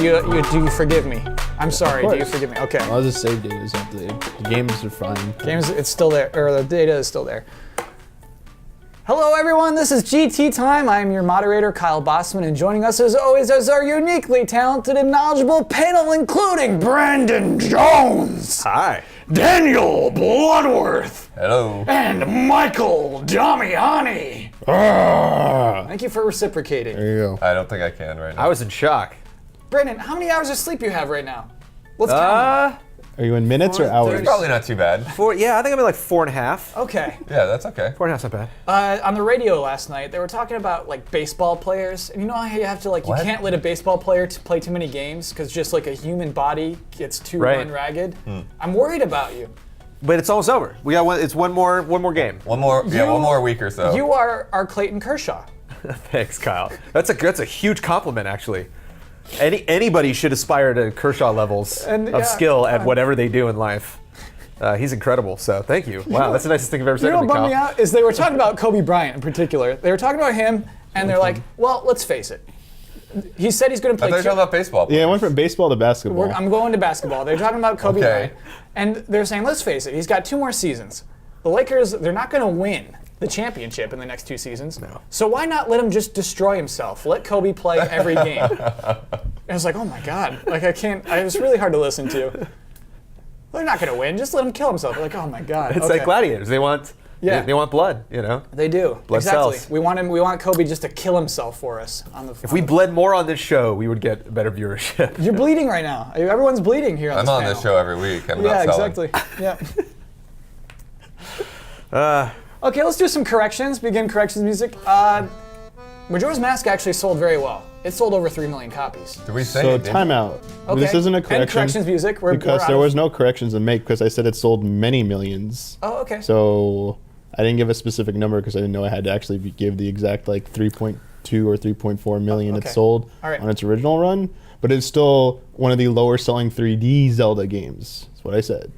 Do you forgive me? I'm sorry. Do you forgive me? Okay. I'll just save data is up there. The games are fine. Games, it's still there, or the data is still there. Hello everyone, this is GT Time. I am your moderator, Kyle Bossman, and joining us as always is our uniquely talented and knowledgeable panel, including Brandon Jones. Hi. Daniel Bloodworth. Hello. And Michael Damiani. Thank you for reciprocating. There you go. I don't think I can right now. I was in shock. Brandon, how many hours of sleep you have right now? Let's count. Are you in minutes or hours? It's probably not too bad. Yeah, I think I'm at like 4.5. Okay. Yeah, that's okay. 4.5's not bad. On the radio last night, they were talking about like baseball players, and you know how you have to like What? you can't let a baseball player play too many games because just like a human body gets too Right. run ragged. I'm worried about you. But it's almost over. We got one. It's one more game. One more week or so. You are our Clayton Kershaw. Thanks, Kyle. That's a huge compliment, actually. Anybody should aspire to Kershaw levels And, of yeah, skill at whatever they do in life. He's incredible. So thank you. Wow, that's the nicest thing I've ever said You know to what me, bummed me Kyle. out is they were talking about Kobe Bryant in particular. They were talking about him, and they're like, well, let's face it. He said he's going to I play. thought you were talking about baseball. Yeah, I went from baseball to basketball. I'm going to basketball. They're talking about Kobe Okay. Bryant, and they're saying, let's face it, he's got 2 more seasons. The Lakers, they're not going to win the championship in the next 2 seasons. No. So why not let him just destroy himself? Let Kobe play every game. And I was like, oh my God, like I can't. It was really hard to listen to. They're not going to win. Just let him kill himself. Like, oh my God. It's okay. like gladiators. They want blood, you know? They do. Blood exactly. cells. We want Kobe just to kill himself for us on the. If we bled more on this show, we would get better viewership. You're bleeding right now. Everyone's bleeding here on I'm this on panel. this show every week. I'm Yeah, not selling. exactly. Yeah. Okay, let's do some corrections. Begin corrections music. Majora's Mask actually sold very well. It sold over 3 million copies. Did we say So it? timeout. Okay. This isn't a And correction. corrections music. We're because out there of- was no corrections to make because I said it sold many millions. Oh, okay. So I didn't give a specific number because I didn't know I had to actually give the exact like 3.2 or 3.4 million okay. it sold All right. on its original run. But it's still one of the lower selling 3D Zelda games. That's what I said.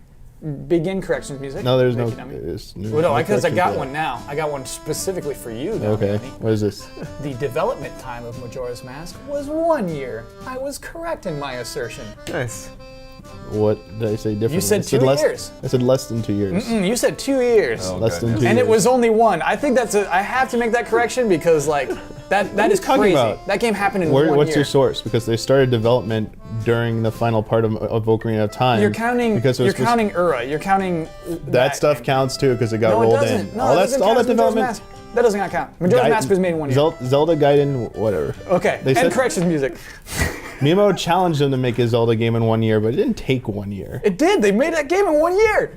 Begin corrections music. No, there's no. Thank you, Dummy. there's Well, no, because I corrections got yet. one now. I got one specifically for you, though. Okay. Dummy. What is this? The development time of Majora's Mask was 1 year. I was correct in my assertion. Nice. What did I say differently? said I 2 less, years. I said less than 2 years. You said 2 years. Oh, Less than goodness. 2 And years. it was only 1. I think I have to make that correction because like that are is you talking crazy. about? That game happened in 1 year. What's your source? Because they started development during the final part of Ocarina of Time. You're counting. Because it You're was supposed- counting Ura. You're counting that stuff counts too because it got No, it rolled doesn't. in. No, all it that's doesn't all count that as Majora's development. Mask. That doesn't count. Majora's Mask was made in 1 year. Zelda Gaiden, whatever. Okay. They And said- corrections music. Mimo challenged them to make a Zelda game in 1 year, but it didn't take 1 year. It did. They made that game in 1 year.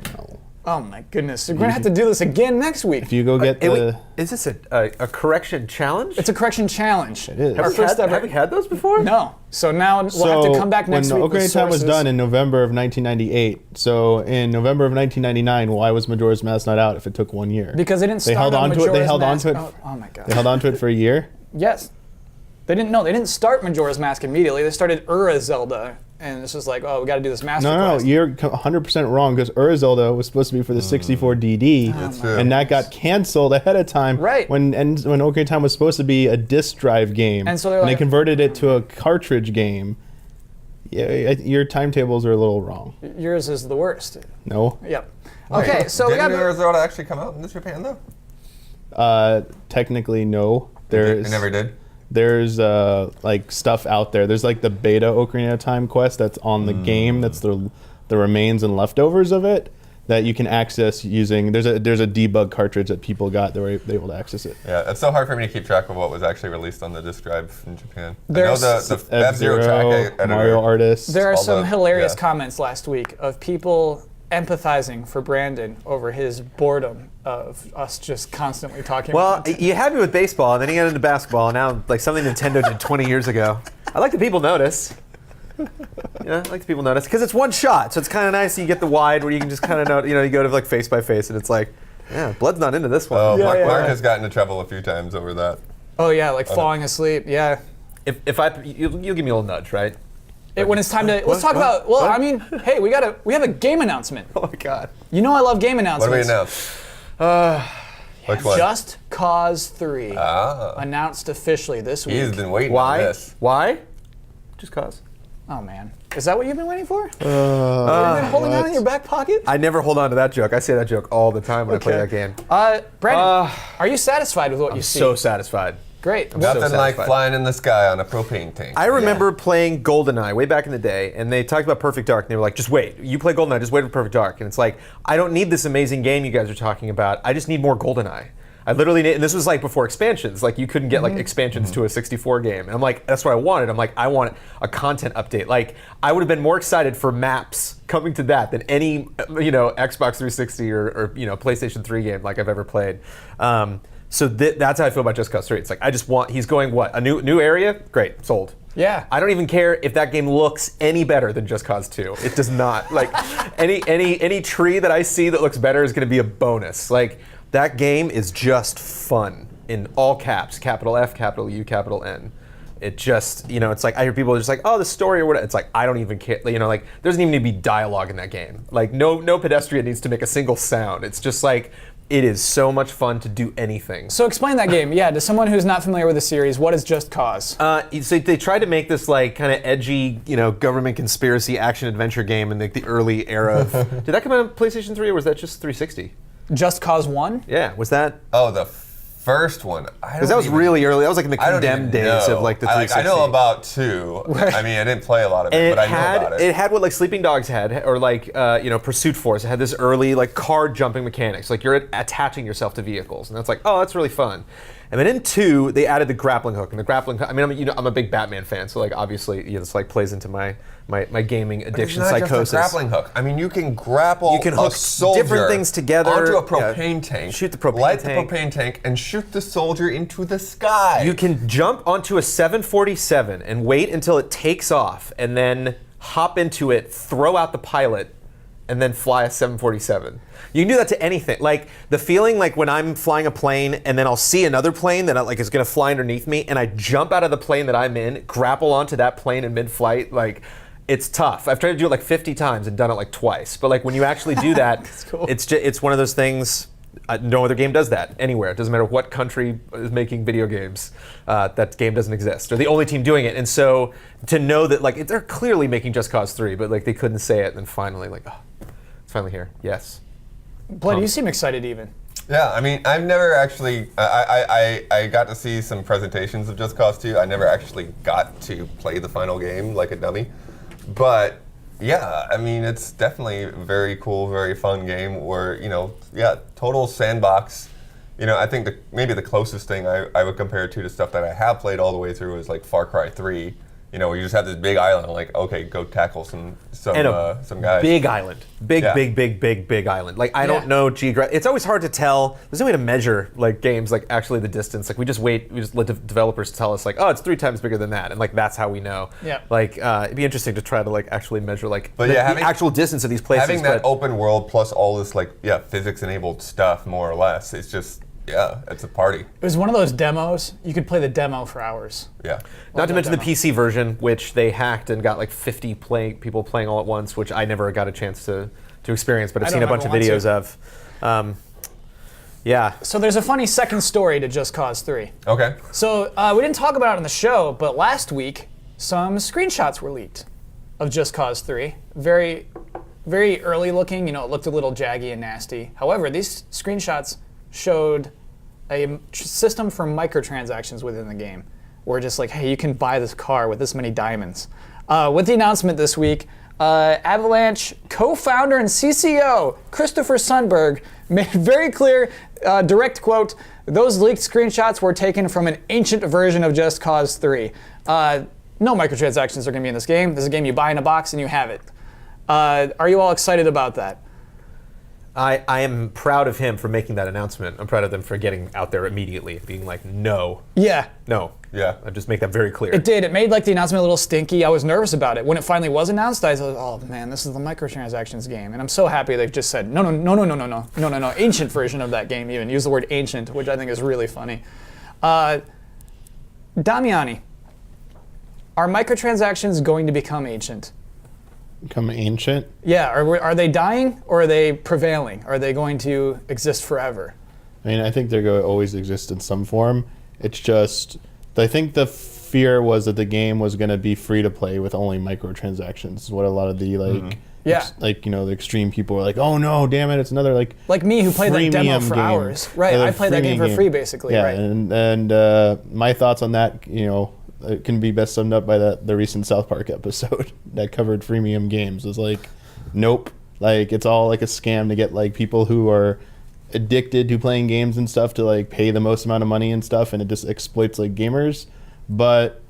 Oh my goodness. We're gonna have to do this again next week. If you go get Hey, wait, the, is this a correction challenge? It's a correction challenge. It is. Our first ever. Have we had those before? No. So now we'll so have to come back next when week with Ocarina of Time was sources. done in November of 1998, so in November of 1999, why was Majora's Mask not out if it took 1 year? Because they didn't They start held on on to it. They Majora's held on Mask. to it. Oh my god. They held on to it for a year. Yes. They didn't. No, they didn't start Majora's Mask immediately. They started Ura Zelda, and it's just like, oh, we got to do this master No, quest. you're 100% wrong because Ur Zelda was supposed to be for the 64 DD, That's true. and that got canceled ahead of time. Right. When Ocarina of Time was supposed to be a disc drive game, And so they're they like- converted it to a cartridge game. Yeah, your timetables are a little wrong. Yours is the worst. No, Yep. Okay, so we Didn't got. Mirror Zelda actually come out in Japan though? technically no. It There's never did. There's like stuff out there. There's like the beta Ocarina of Time quest that's on the game. That's the remains and leftovers of it that you can access using. There's a debug cartridge that people got that were able to access it. Yeah, it's so hard for me to keep track of what was actually released on the disc drive in Japan. There's I know the F-Zero track editor. Mario Artist. There are all some the- hilarious yeah. comments last week of people empathizing for Brandon over his boredom of us just constantly talking Well, about it. you had me with baseball, and then you got into basketball, and now like something Nintendo did 20 years ago. I like the people notice. Yeah, I like the people notice because it's one shot, so it's kind of nice. You get the wide where you can just kind of know, you go to like face by face, and it's like, yeah, Blood's not into this one. Oh, Yeah, Mark yeah. has gotten into trouble a few times over that. Oh yeah, like falling asleep. Yeah. If you'll give me a little nudge, right? When it's time to let's What? talk What? about. Well, What? I mean, hey, we have a game announcement. Oh my God. You know I love game What do we announcements. announce? Which one? Just Cause 3 Ah. announced officially this week. He's been waiting on Why? this. Why? Just cause. Oh man, is that what you've been waiting for? You've been holding on in your back pocket. I never hold on to that joke. I say that joke all the time when I play that game. Brandon, are you satisfied with what you see? So satisfied. Great. so Nothing like satisfied. flying in the sky on a propane tank. I remember playing GoldenEye way back in the day, and they talked about Perfect Dark, and they were like, just wait. You play GoldenEye, just wait for Perfect Dark. And it's like, I don't need this amazing game you guys are talking about. I just need more GoldenEye. I literally need, and this was like before expansions. Like you couldn't get like expansions to a 64 game. And I'm like, that's what I wanted. I'm like, I want a content update. Like I would have been more excited for maps coming to that than any, Xbox 360 or PlayStation 3 game like I've ever played. So that's how I feel about Just Cause 3. It's like I just want. He's going what, a new area? Great, sold. Yeah. I don't even care if that game looks any better than Just Cause 2. It does not. Like any tree that I see that looks better is going to be a bonus. Like that game is just fun in all caps, capital F, capital U, capital N. It just, it's like I hear people just like, oh, the story or whatever. It's like I don't even care. Like there doesn't even need to be dialogue in that game. Like no pedestrian needs to make a single sound. It's just like. It is so much fun to do anything. So explain that game. Yeah, to someone who's not familiar with the series, what is Just Cause? So they tried to make this like kind of edgy, government conspiracy action adventure game in the early era of. Did that come out on PlayStation 3 or was that just 360? Just Cause 1? Yeah, was that? Oh, the first one. Because that was really early. That was like in the Condemned days of like the 360. I know about 2. I mean, I didn't play a lot of it, but I know about it. It had what like Sleeping Dogs had, or like Pursuit Force. It had this early like car jumping mechanics. Like you're attaching yourself to vehicles, and that's like, oh, that's really fun. And then in 2, they added the grappling hook, and the grappling hook. I mean, I'm a big Batman fan, so like obviously, this like plays into my gaming addiction It's not psychosis. just a grappling hook. I mean, you can grapple You can hook a soldier different things together. onto a propane tank, shoot the propane light tank. the propane tank, and shoot the soldier into the sky. You can jump onto a 747 and wait until it takes off, and then hop into it, throw out the pilot, and then fly a 747. You can do that to anything. Like the feeling like when I'm flying a plane and then I'll see another plane that is going to fly underneath me, and I jump out of the plane that I'm in, grapple onto that plane in mid-flight, like it's tough. I've tried to do it like 50 times and done it like twice. But like when you actually do that, cool. it's one of those things. No other game does that anywhere. It doesn't matter what country is making video games. That game doesn't exist. They're the only team doing it. And so to know that like they're clearly making Just Cause 3, but like they couldn't say it, and then finally like, oh, it's finally here. Yes. Blood, you seem excited even. Yeah, I mean, I've never actually. I got to see some presentations of Just Cause 2. I never actually got to play the final game like a dummy, but. Yeah, I mean, it's definitely a very cool, very fun game where, total sandbox. I think maybe the closest thing I would compare it to stuff that I have played all the way through is like Far Cry 3, where you just have this big island, like, okay, go tackle some guys. Big island. Big island. Like, I don't know it's always hard to tell. There's no way to measure, like, games, like, actually the distance. Like, we just let developers tell us, like, oh, it's 3 times bigger than that. And, like, that's how we know. Yeah. Like, it'd be interesting to try to, like, actually measure, like, But the yeah, actual distance of these places. Having that open world plus all this, like, physics-enabled stuff, more or less, it's just, it's a party. It was one of those demos. You could play the demo for hours. Yeah. Not to mention the demo. PC version, which they hacked and got, like, 50 people playing all at once, which I never got a chance to experience, but I've seen a bunch of videos of. Yeah. So there's a funny second story to Just Cause 3. Okay. So we didn't talk about it on the show, but last week some screenshots were leaked of Just Cause 3. Very, very early looking. It looked a little jaggy and nasty. However, these screenshots showed a system for microtransactions within the game. Where just like, hey, you can buy this car with this many diamonds. With the announcement this week, Avalanche co-founder and CCO Christopher Sundberg made very clear, direct quote, those leaked screenshots were taken from an ancient version of Just Cause 3. No microtransactions are going to be in this game. This is a game you buy in a box and you have it. Are you all excited about that? I am proud of him for making that announcement. I'm proud of them for getting out there immediately, being like, no. Yeah. No. Yeah. I'll just make that very clear. It did. It made like the announcement a little stinky. I was nervous about it. When it finally was announced, I thought, oh man, this is the microtransactions game. And I'm so happy they've just said, no, ancient version of that game even. Use the word ancient, which I think is really funny. Damiani, are microtransactions going to become ancient? Become ancient? Yeah, are they dying or are they prevailing? Are they going to exist forever? I mean, I think they're going to always exist in some form. It's just, I think the fear was that the game was going to be free to play with only microtransactions. Is what a lot of the Yeah. the extreme people were like, oh no, damn it, it's another Like me, who played that demo freemium for game. hours. Right, Another I played that game for freemium free, basically. Yeah, Right. and my thoughts on that, it can be best summed up by the recent South Park episode that covered freemium games. It was like, nope, like it's all like a scam to get like people who are addicted to playing games and stuff to like pay the most amount of money and stuff, and it just exploits like gamers. But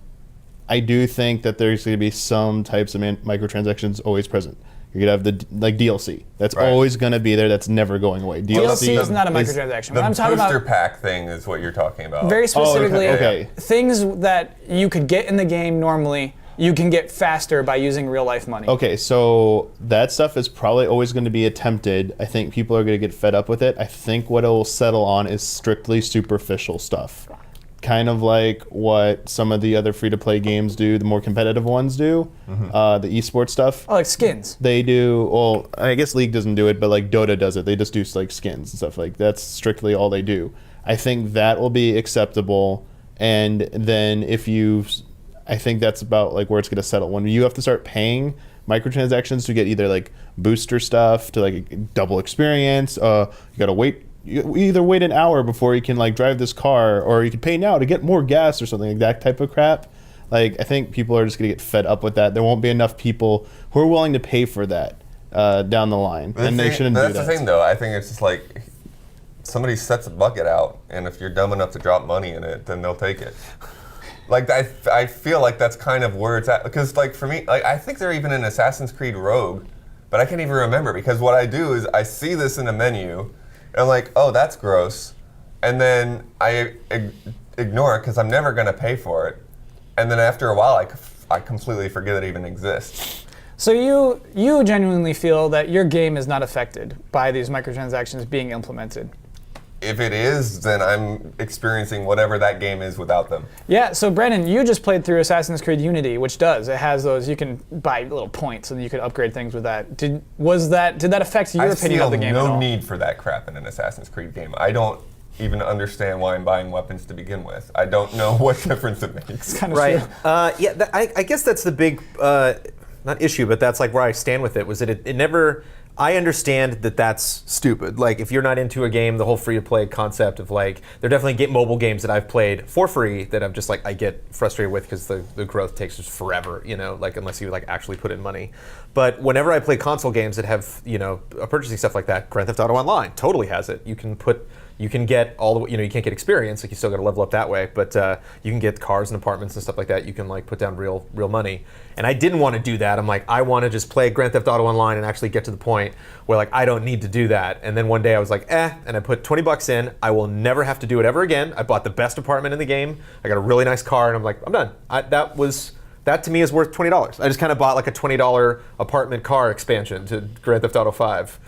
I do think that there's going to be some types of microtransactions always present. You're going to have the DLC. That's Right. always going to be there. That's never going away. DLC is not a microtransaction. The What I'm talking booster about pack thing is what you're talking about. very specifically, okay. things that you could get in the game normally, you can get faster by using real life money. Okay, so that stuff is probably always going to be attempted. I think people are going to get fed up with it. I think what it will settle on is strictly superficial stuff. Kind of like what some of the other free-to-play games do, the more competitive ones do, the esports stuff. Oh, like skins. They do, well, I guess League doesn't do it, but like Dota does it. They just do like skins and stuff. Like that's strictly all they do. I think that will be acceptable. And then I think that's about like where it's going to settle. When you have to start paying microtransactions to get either like booster stuff to like double experience, you got to wait. You either wait an hour before you can like drive this car, or you can pay now to get more gas or something like that type of crap. Like I think people are just going to get fed up with that. There won't be enough people who are willing to pay for that down the line, and they shouldn't do that. That's the thing, though. I think it's just like somebody sets a bucket out, and if you're dumb enough to drop money in it, then they'll take it. Like I feel like that's kind of where it's at. Because like for me, like I think they're even in Assassin's Creed Rogue, but I can't even remember because what I do is I see this in a menu. And I'm like, oh, that's gross. And then I ignore it because I'm never going to pay for it. And then after a while, I completely forget it even exists. So you genuinely feel that your game is not affected by these microtransactions being implemented? If it is, then I'm experiencing whatever that game is without them. Yeah, so Brandon, you just played through Assassin's Creed Unity, which it has those, you can buy little points and you can upgrade things with that. Did that affect your opinion of the game I at feel all? no need for that crap in an Assassin's Creed game. I don't even understand why I'm buying weapons to begin with. I don't know what difference it makes. Kind of Right. true. I guess that's the big, not issue, but that's like where I stand with it, was that it never, I understand that that's stupid. Like if you're not into a game, the whole free-to-play concept of like, there definitely mobile games that I've played for free that I'm just like, I get frustrated with because the growth takes just forever, like unless you like actually put in money. But whenever I play console games that have, purchasing stuff like that, Grand Theft Auto Online totally has it. You can get all the, you can't get experience, like you still got to level up that way, but you can get cars and apartments and stuff like that. You can like put down real money. And I didn't want to do that. I'm like, I want to just play Grand Theft Auto Online and actually get to the point where like I don't need to do that. And then one day I was like, and I put $20 in. I will never have to do it ever again. I bought the best apartment in the game. I got a really nice car, and I'm like, I'm done. That to me is worth $20. I just kind of bought like a $20 apartment car expansion to Grand Theft Auto 5.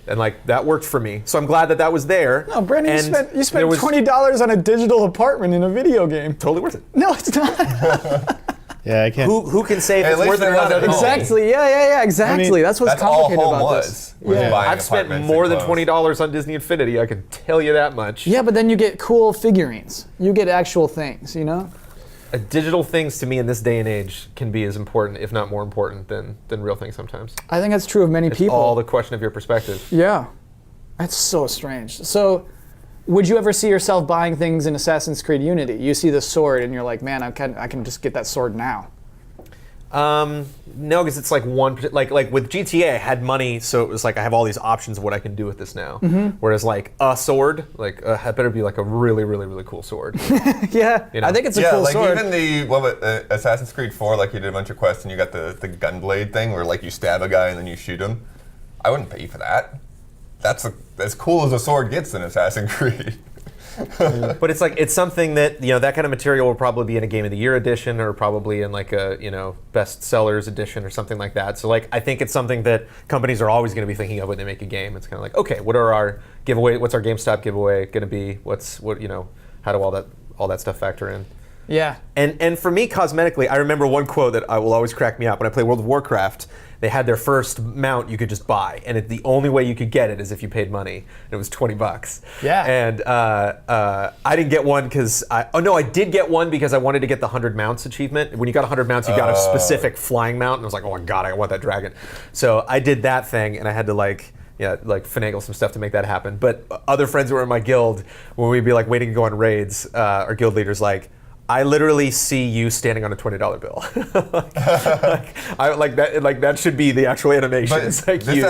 And like that worked for me, so I'm glad that was there. No, Brandon, And you spent there was- $20 on a digital apartment in a video game. Totally worth it. No, it's not. Yeah, I can't. Who can say if At it's least worth it or there not? wasn't I don't know. home. Exactly. Yeah. Exactly. I mean, that's what's That's all complicated home about was. this. Was Yeah. buying I've spent apartments more and than clothes. $20 on Disney Infinity. I can tell you that much. Yeah, but then you get cool figurines. You get actual things. Digital things to me in this day and age can be as important, if not more important, than real things sometimes. I think that's true of many It's people. all the question of your perspective. Yeah. That's so strange. So, would you ever see yourself buying things in Assassin's Creed Unity? You see the sword and you're like, man, I can just get that sword now. No, because it's like like with GTA, I had money, so it was like I have all these options of what I can do with this now. Whereas like a sword, like it better be like a really, really, really cool sword. Yeah, You know? I think it's a Yeah, cool like sword. even Assassin's Creed 4, like you did a bunch of quests and you got the gunblade thing where like you stab a guy and then you shoot him. I wouldn't pay for that. That's as cool as a sword gets in Assassin's Creed. But it's like it's something that that kind of material will probably be in a Game of the Year edition, or probably in like a best sellers edition or something like that. So like I think it's something that companies are always going to be thinking of when they make a game. It's kind of like, okay, what are our giveaway? What's our GameStop giveaway going to be? How do all that stuff factor in? Yeah. And for me, cosmetically, I remember one quote that will always crack me up. When I play World of Warcraft, they had their first mount you could just buy, and the only way you could get it is if you paid money. And it was $20. Yeah. And I didn't get one because I did get one because I wanted to get the 100 mounts achievement. When you got 100 mounts, you got a specific flying mount, and I was like, oh my god, I want that dragon. So I did that thing, and I had to finagle some stuff to make that happen. But other friends who were in my guild, when we'd be like waiting to go on raids, our guild leaders like, I literally see you standing on a $20 bill. that should be the actual animation. But It's like this you.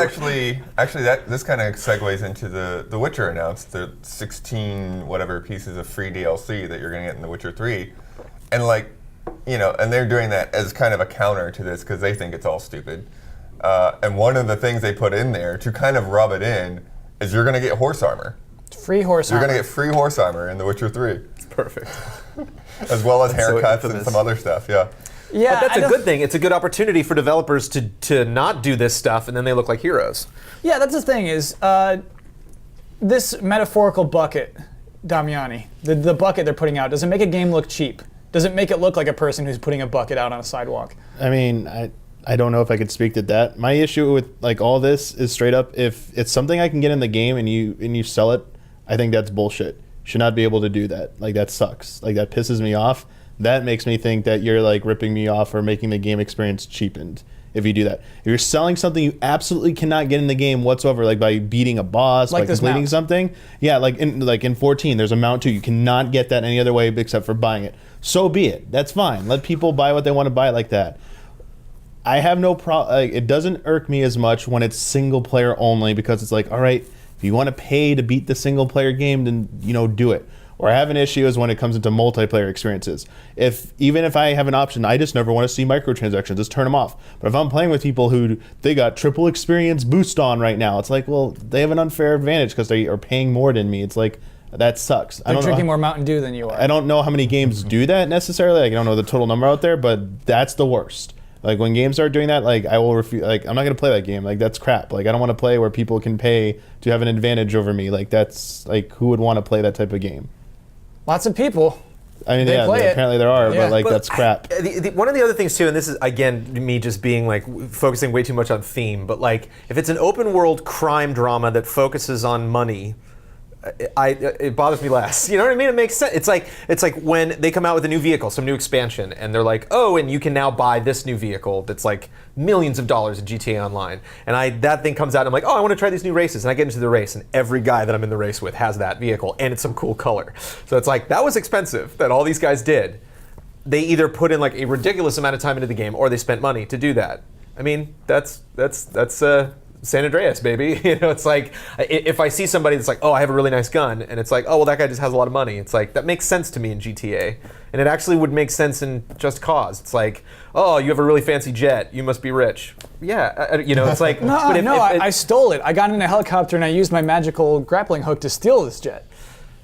this kind of segues into the Witcher announced the 16 whatever pieces of free DLC that you're going to get in The Witcher 3, and and they're doing that as kind of a counter to this because they think it's all stupid. And one of the things they put in there to kind of rub it in is you're going to get horse armor. Free horse You're armor. going to get free horse armor in The Witcher 3. It's perfect. As well as so haircuts and infamous. some other stuff, yeah. Yeah, But that's I a don't- good thing. It's a good opportunity for developers to not do this stuff, and then they look like heroes. Yeah, that's the thing is, this metaphorical bucket, Damiani, the bucket they're putting out, does it make a game look cheap? Does it make it look like a person who's putting a bucket out on a sidewalk? I mean, I don't know if I could speak to that. My issue with like all this is straight up, if it's something I can get in the game and you sell it, I think that's bullshit. Should not be able to do that. Like that sucks. Like that pisses me off. That makes me think that you're like ripping me off or making the game experience cheapened if you do that. If you're selling something you absolutely cannot get in the game whatsoever, like by beating a boss, Like by this completing mount. something. Yeah, like in 14, there's a mount too. You cannot get that any other way except for buying it. So be it. That's fine. Let people buy what they want to buy like that. I have no problem. Like, it doesn't irk me as much when it's single player only because it's like, all right, if you want to pay to beat the single player game, then do it. Or I have an issue is when it comes into multiplayer experiences. Even if I have an option, I just never want to see microtransactions. Just turn them off. But if I'm playing with people who they got triple experience boost on right now, it's like, well, they have an unfair advantage because they are paying more than me. It's like that sucks. They're drinking more Mountain Dew than you are. I don't know how many games do that necessarily. Like, I don't know the total number out there, but that's the worst. Like when games start doing that, like I will refuse. Like I'm not gonna play that game. Like that's crap. Like I don't want to play where people can pay to have an advantage over me. Like that's like who would want to play that type of game? Lots of people. I mean, They yeah, play it. apparently there are, Yeah. but like But that's crap. One of the other things too, and this is again me just being like focusing way too much on theme, but like if it's an open world crime drama that focuses on money, it bothers me less. You know what I mean? It makes sense. It's like when they come out with a new vehicle, some new expansion, and they're like, oh, and you can now buy this new vehicle that's like millions of dollars in GTA Online. And that thing comes out, and I'm like, oh, I want to try these new races, and I get into the race, and every guy that I'm in the race with has that vehicle, and it's some cool color. So it's like that was expensive that all these guys did. They either put in like a ridiculous amount of time into the game, or they spent money to do that. I mean, that's San Andreas, baby. It's like if I see somebody that's like, oh, I have a really nice gun, and it's like, oh, well, that guy just has a lot of money. It's like that makes sense to me in GTA, and it actually would make sense in Just Cause. It's like, oh, you have a really fancy jet, you must be rich. Yeah, it's like. No, but I stole it. I got in a helicopter and I used my magical grappling hook to steal this jet.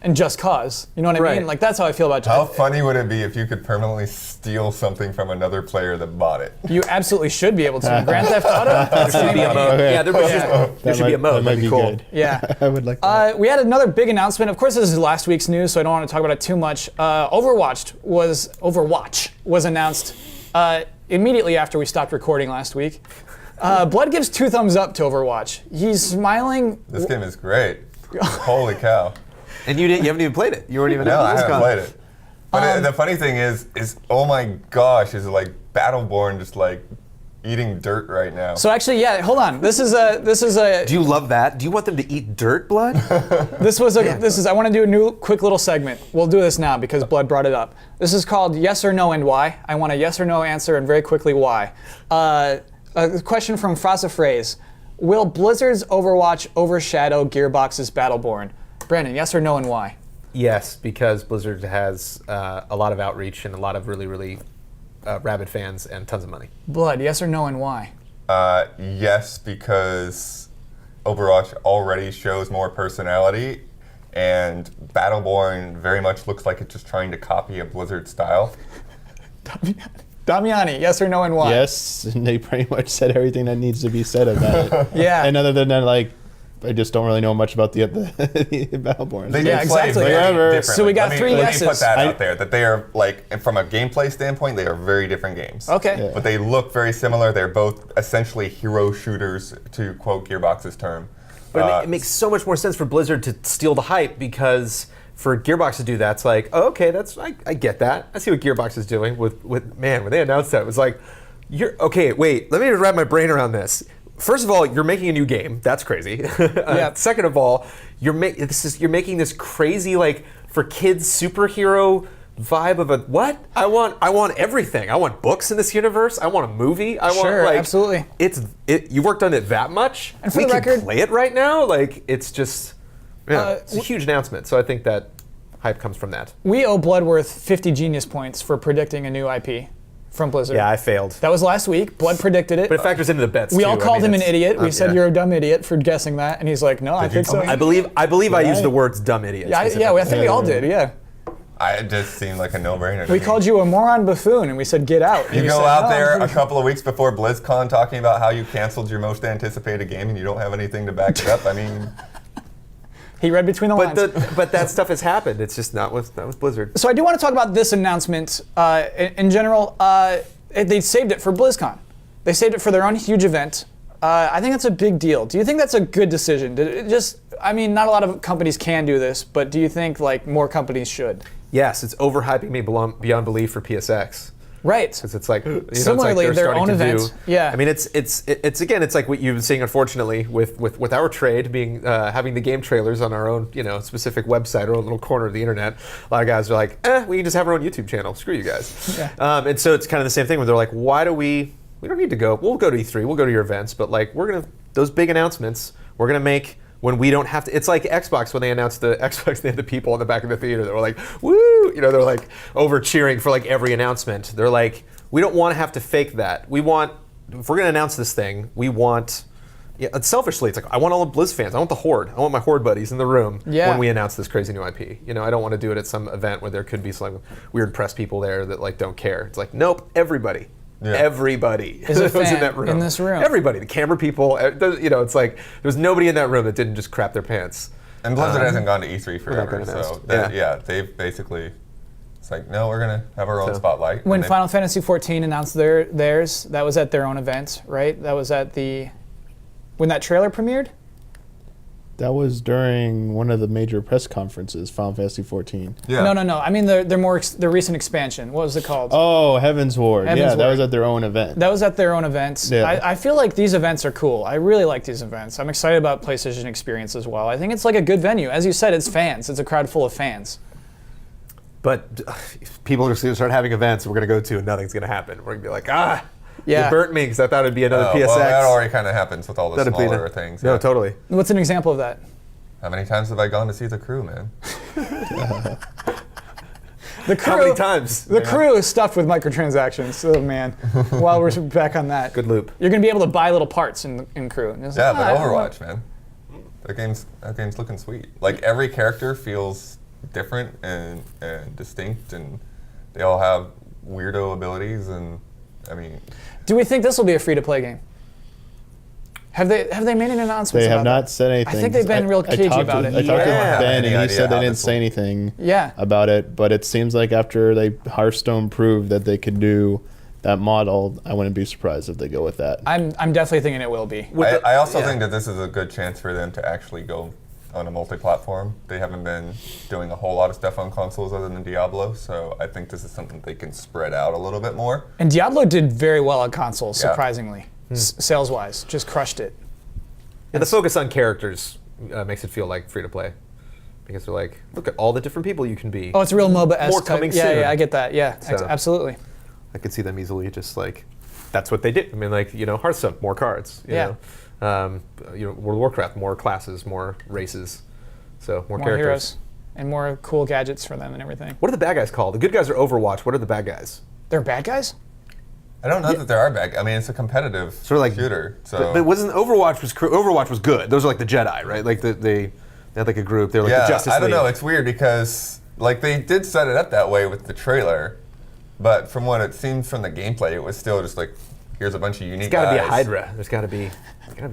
And Just Cause. You know what I Right. mean? Like that's how I feel about How Just funny would it be if you could permanently steal something from another player that bought it? You absolutely should be able to. Grand Theft Auto? There should be a mode. Okay. Yeah, there should be a mode. That might That'd be cool. good. Yeah. I would like that. We had another big announcement. Of course, this is last week's news, so I don't want to talk about it too much. Overwatch was announced immediately after we stopped recording last week. Blood gives 2 thumbs up to Overwatch. He's smiling. This game is great. Holy cow. And you haven't even played it. You weren't even. No, I at haven't BlizzCon. played it. But the funny thing is oh my gosh, is like Battleborn just like eating dirt right now. So actually, yeah, hold on. This is a. Do you love that? Do you want them to eat dirt, Blood? I want to do a new quick little segment. We'll do this now because Blood brought it up. This is called Yes or No and Why. I want a yes or no answer and very quickly why. A question from Frasa Phrase. Will Blizzard's Overwatch overshadow Gearbox's Battleborn? Brandon, yes or no and why? Yes, because Blizzard has a lot of outreach and a lot of really, really rabid fans and tons of money. Blood, yes or no and why? Yes, because Overwatch already shows more personality, and Battleborn very much looks like it's just trying to copy a Blizzard style. Damiani, yes or no and why? Yes, and they pretty much said everything that needs to be said about it. Yeah. And other than that, like, I just don't really know much about the Battleborns. They Yeah, do play exactly. very Whatever. differently. So we got three let guesses. me put that I- out there, that they are, like, from a gameplay standpoint, they are very different games. Okay. Yeah. But they look very similar. They're both essentially hero shooters, to quote Gearbox's term. But it makes so much more sense for Blizzard to steal the hype, because for Gearbox to do that, it's like, oh, okay, I get that. I see what Gearbox is doing with man, when they announced that, it was like, okay, wait, let me wrap my brain around this. First of all, you're making a new game. That's crazy. Yeah. Second of all, you're making this crazy, like, for kids superhero vibe of a what? I want everything. I want books in this universe. I want a movie. I want, Sure, like, absolutely. You worked on it that much. And for we the can record- play it right now. Like, it's just, it's a huge announcement. So I think that hype comes from that. We owe Bloodworth 50 genius points for predicting a new IP from Blizzard. Yeah, I failed. That was last week. Blood predicted it. But it factors into the bets. We too. all I called mean, him an it's- idiot. We said yeah. you're a dumb idiot for guessing that, and he's like, "No, I you think so." tell me? I believe I used Right. the words dumb idiot. Yeah, I think we all did. Yeah, It just seemed like a no-brainer. to we me. called you a moron buffoon, and we said, "Get out." And You go said, out "No, there I'm a pretty couple of weeks before BlizzCon talking about how you canceled your most anticipated game and you don't have anything to back it up. I mean, He read between the lines. But that stuff has happened. It's just not with Blizzard. So I do want to talk about this announcement in general. They saved it for BlizzCon. They saved it for their own huge event. I think that's a big deal. Do you think that's a good decision? I mean, not a lot of companies can do this, but do you think like more companies should? Yes, it's overhyping me beyond belief for PSX. Right. Because it's like, Similarly, it's like they're their starting own to events. do. Yeah. I mean, it's again, it's like what you've been seeing, unfortunately, with our trade being having the game trailers on our own, specific website, our own little corner of the internet. A lot of guys are like, we can just have our own YouTube channel. Screw you guys. Yeah. And so it's kind of the same thing where they're like, why do we don't need to go. We'll go to E3. We'll go to your events, but like those big announcements, we're gonna make. When we don't have to, it's like Xbox when they announced the Xbox. They had the people in the back of the theater that were like, "Woo!" They're like over cheering for like every announcement. They're like, we don't want to have to fake that. We want, if we're going to announce this thing, we want. Yeah, selfishly, it's like I want all the Blizz fans. I want the Horde. I want my Horde buddies in the room when we announce this crazy new IP. I don't want to do it at some event where there could be some weird press people there that like don't care. It's like, nope, everybody. Yeah. Everybody Is a was fan in that room. in this room. Everybody, the camera people. It's like there was nobody in that room that didn't just crap their pants. and Blizzard hasn't gone to E3 forever, been so announced. they've basically. It's like, no, we're gonna have our own So- spotlight. When and then- Final Fantasy XIV announced theirs, that was at their own event, right? That was at when that trailer premiered. That was during one of the major press conferences, Final Fantasy XIV. yeah. No. I mean their recent expansion. What was it called? Oh, Heaven's Ward. Heaven's Yeah, that Ward. was at their own event. That was at their own event. Yeah. I feel like these events are cool. I really like these events. I'm excited about PlayStation Experience as well. I think it's like a good venue. As you said, it's fans. It's a crowd full of fans. But people are just going to start having events we're going to go to and nothing's going to happen. We're going to be like, Yeah. you burnt me because I thought it'd be another PSX. Well, that already kind of happens with all the That'd be smaller things. No, yeah. totally. What's an example of that? How many times have I gone to see The Crew, man? The crew, How many times? The crew is stuffed with microtransactions. Oh man! While we're back on that, Good loop. You're gonna be able to buy little parts in crew. And it's Yeah, like, but I don't want- Overwatch, man. That game's looking sweet. Like every character feels different and distinct, and they all have weirdo abilities. And I mean, Do we think this will be a free-to-play game? Have they made any announcements? They have about not that? said anything. I think they've been real cagey about it. I talked to Yeah. Ben, Any and he idea said they how didn't this say will- anything Yeah. about it. But it seems like after Hearthstone proved that they could do that model, I wouldn't be surprised if they go with that. I'm definitely thinking it will be. I also think that this is a good chance for them to actually go on a multi-platform. They haven't been doing a whole lot of stuff on consoles other than Diablo, so I think this is something they can spread out a little bit more. And Diablo did very well on consoles, Yeah. surprisingly, sales-wise, just crushed it. And the focus on characters makes it feel like free to play. Because they're like, look at all the different people you can be. Oh, it's a real MOBA-esque. More coming yeah, soon. I get that. Yeah, So- absolutely. I could see them easily just like, that's what they did. I mean, like, Hearthstone, more cards. You Yeah. know, World of Warcraft, more classes, more races. So more More characters. heroes and more cool gadgets for them and everything. What are the bad guys called? The good guys are Overwatch. What are the bad guys? They're bad guys? I don't know that there are back. I mean, it's a competitive Sort of like shooter. So But wasn't Overwatch was good. Those are like the Jedi, right? Like they had like a group. They're like yeah, the Justice I don't League. know. It's weird because like they did set it up that way with the trailer, but from what it seemed from the gameplay, it was still just like here's a bunch of unique It's got to be a guys. Hydra. There's got to be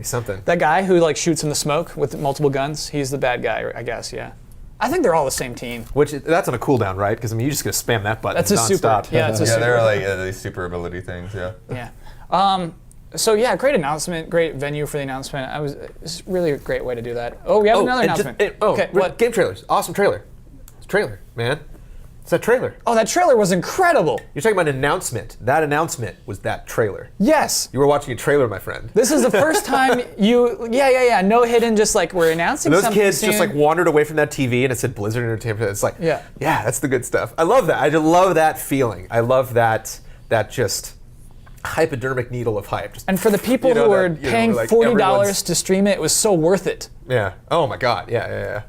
something. That guy who like shoots in the smoke with multiple guns, he's the bad guy, I guess. Yeah. I think they're all the same team. Which that's on a cooldown, right? Because I mean, you're just gonna spam that button. That's a super. nonstop. Yeah, it's a Yeah, super. they're like these super ability things. Yeah. Yeah. So yeah, great announcement, great venue for the announcement. It's really a great way to do that. Oh, we have another announcement. Okay, what? Game trailers. Awesome trailer. It's a trailer, man. It's that trailer. Oh, that trailer was incredible. You're talking about an announcement. That announcement was that trailer. Yes. You were watching a trailer, my friend. This is the first time you. Yeah. No hidden. Just like we're announcing Those something. kids just soon. like wandered away from that TV and it said Blizzard Entertainment. It's like, Yeah. that's the good stuff. I love that. I just love that feeling. I love that just hypodermic needle of hype. Just, And for the people You know who are that, you know, paying like $40 everyone's- to stream it, it was so worth it. yeah. Oh my God. Yeah.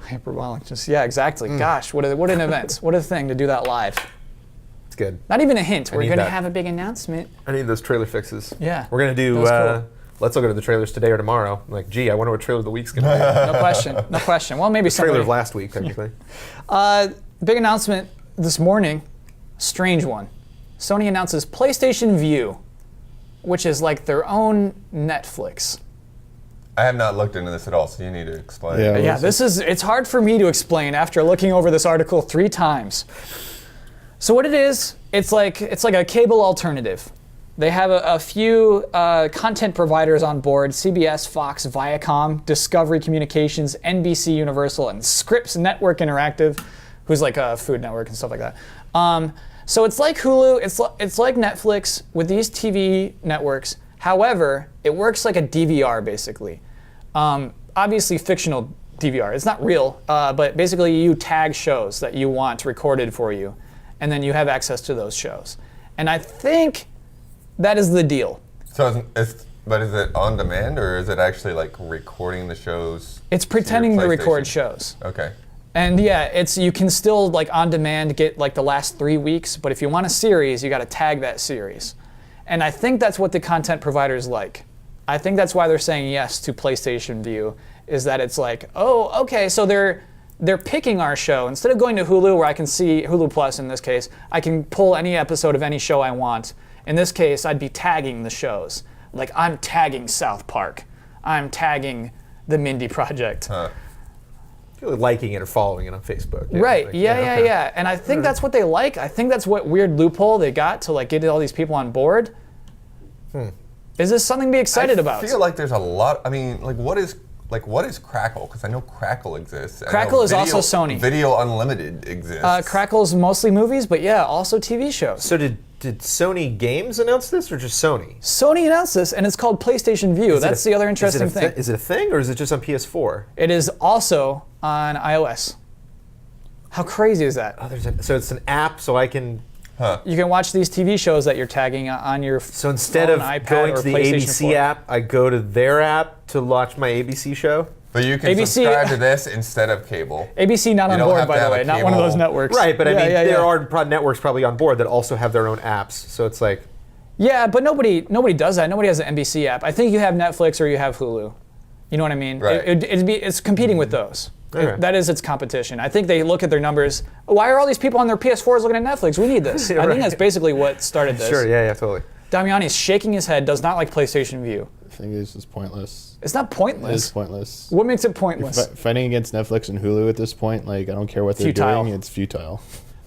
Hyperbolic. Just yeah, exactly. Mm. Gosh, what an event. What a thing to do that live. It's good. Not even a hint. We're need gonna that. have a big announcement. I need those trailer fixes. Yeah. We're gonna do. That was cool. Let's all go to the trailers today or tomorrow. I'm like, gee, I wonder what trailer of the week's gonna be. No question. No question. Well, maybe Trailer somebody. of last week, technically. Big announcement this morning. Strange one. Sony announces PlayStation Vue, which is like their own Netflix. I have not looked into this at all, so you need to explain. Yeah. Yeah, it's hard for me to explain after looking over this article 3 times. So what it is, it's like a cable alternative. They have a few content providers on board: CBS, Fox, Viacom, Discovery Communications, NBC Universal, and Scripps Network Interactive, who's like a Food Network and stuff like that. So it's like Hulu, it's like Netflix with these TV networks. However, it works like a DVR basically. Obviously fictional DVR. It's not real, but basically you tag shows that you want recorded for you, and then you have access to those shows. And I think that is the deal. So, but is it on demand or is it actually like recording the shows? It's to your pretending to record PlayStation? shows. Okay. And yeah, you can still like on demand get like the last 3 weeks, but if you want a series, you got to tag that series. And I think that's what the content providers like. I think that's why they're saying yes to PlayStation Vue, is that it's like, oh, okay, so they're picking our show. Instead of going to Hulu, where I can see Hulu Plus in this case, I can pull any episode of any show I want. In this case, I'd be tagging the shows. Like I'm tagging South Park. I'm tagging the Mindy Project. People liking it or following it on Facebook. Yeah, Right. like, Yeah. okay. And I think that's what they like. I think that's what weird loophole they got to like get all these people on board. Is this something to be excited about? I feel like there's a lot. I mean, like what is Crackle? Because I know Crackle exists. I know Crackle is also Sony. Video Unlimited exists. Crackle's mostly movies, but yeah, also TV shows. So did Sony Games announce this or just Sony? Sony announced this, and it's called PlayStation Vue. That's the other interesting thing. Is it a thing or is it just on PS4? It is also on iOS. How crazy is that? Oh, so it's an app, so I can. You can watch these TV shows that you're tagging on your So instead phone, of iPad, going or to the PlayStation ABC 4. app, I go to their app to watch my ABC show. But you can ABC subscribe to this instead of cable. ABC not You on don't board, have by to the have way. a Not one of those cable. networks. Right, but I mean, Yeah. there are networks probably on board that also have their own apps. So it's like, Yeah, but nobody does that. Nobody has an NBC app. I think you have Netflix or you have Hulu. You know what I mean? Right. It's competing with those. Okay. That is its competition. I think they look at their numbers. Why are all these people on their PS4s looking at Netflix? We need this. I Right. think that's basically what started this. sure, yeah, totally. Damiani's shaking his head, does not like PlayStation Vue. I think this is pointless. It's not It is pointless. pointless. What makes it pointless? Fighting against Netflix and Hulu at this point, like I don't care what they're Futile. doing, it's futile.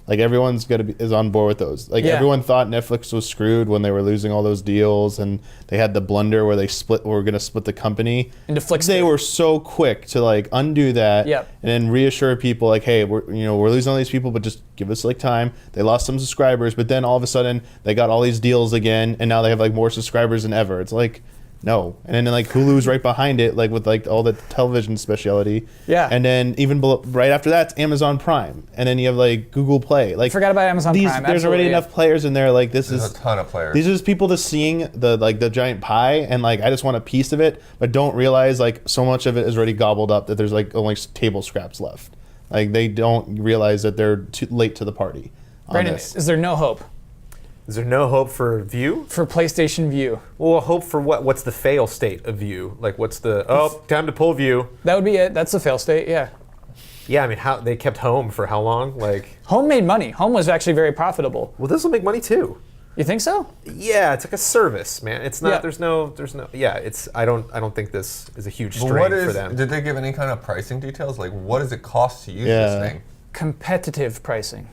Like everyone's is on board with those. Like Yeah. everyone thought Netflix was screwed when they were losing all those deals, and they had the blunder where they were going to split the company. Into Flixster. They were so quick to like undo that, Yep. and then reassure people like, hey, we're losing all these people, but just give us like time. They lost some subscribers, but then all of a sudden they got all these deals again, and now they have like more subscribers than ever. It's like. No, and then like Hulu's right behind it, like with like all the television speciality. Yeah. And then even right after that's Amazon Prime, and then you have like Google Play. Like Forgot about Amazon Prime, There's already absolutely, enough players in there. Like this There's is a ton of players. These are just people just seeing the giant pie, and like I just want a piece of it, but don't realize like so much of it is already gobbled up that there's like only table scraps left. Like they don't realize that they're too late to the party. On Brandon, this. is there no hope Is there no hope for Vue? for PlayStation Vue? Well, hope for what? What's the fail state of Vue? Like, what's the time to pull Vue? That would be it. That's the fail state, yeah. Yeah, I mean, how they kept Home for how long? Like, Home made money. Home was actually very profitable. well, this will make money too. You think so? Yeah, it's like a service, man. It's not. Yeah. There's no. Yeah, it's. I don't think this is a huge But strain for them. did they give any kind of pricing details? Like, what does it cost to use Yeah. this thing? Competitive pricing.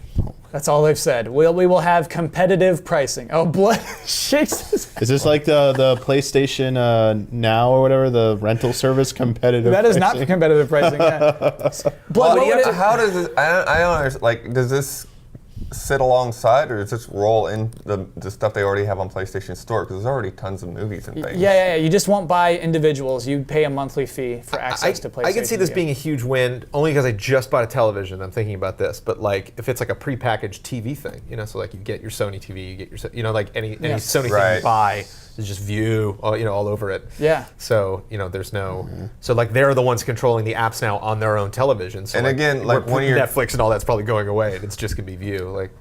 That's all they've said. We will have competitive pricing. Oh, blood shakes his Is this like the PlayStation Now or whatever, the rental service competitive? That is not pricing? competitive pricing. Yeah. Blood, what would it- How does this? I don't understand. Like, does this sit alongside, or does this roll in the stuff they already have on PlayStation Store? Because there's already tons of movies and things. Yeah. You just won't buy individuals. You pay a monthly fee for access to PlayStation. I can see this games. being a huge win only because I just bought a television. I'm thinking about this, but like if it's like a prepackaged TV thing, so like you get your Sony TV, you get your, like any Sony thing Right. you buy is just View, all over it. Yeah. So there's no, so like they're the ones controlling the apps now on their own television. So And again, like, when you're- Netflix and all that's probably going away, and it's just gonna be View. Like,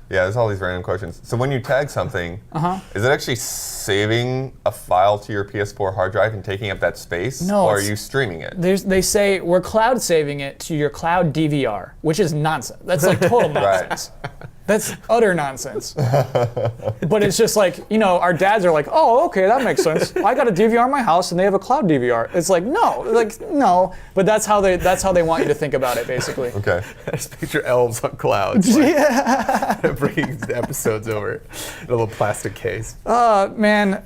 Yeah, there's all these random questions. So when you tag something, Uh-huh. is it actually saving a file to your PS4 hard drive and taking up that space? No, Or are it's- you streaming it? They say we're cloud saving it to your cloud DVR, which is nonsense. That's like total nonsense. That's utter nonsense. But it's just like, our dads are like, oh, okay, that makes sense. I got a DVR in my house and they have a cloud DVR. It's like, no. But that's how they want you to think about it, basically. Okay. I just picture elves on clouds, like, bringing the episodes over in a little plastic case. Man,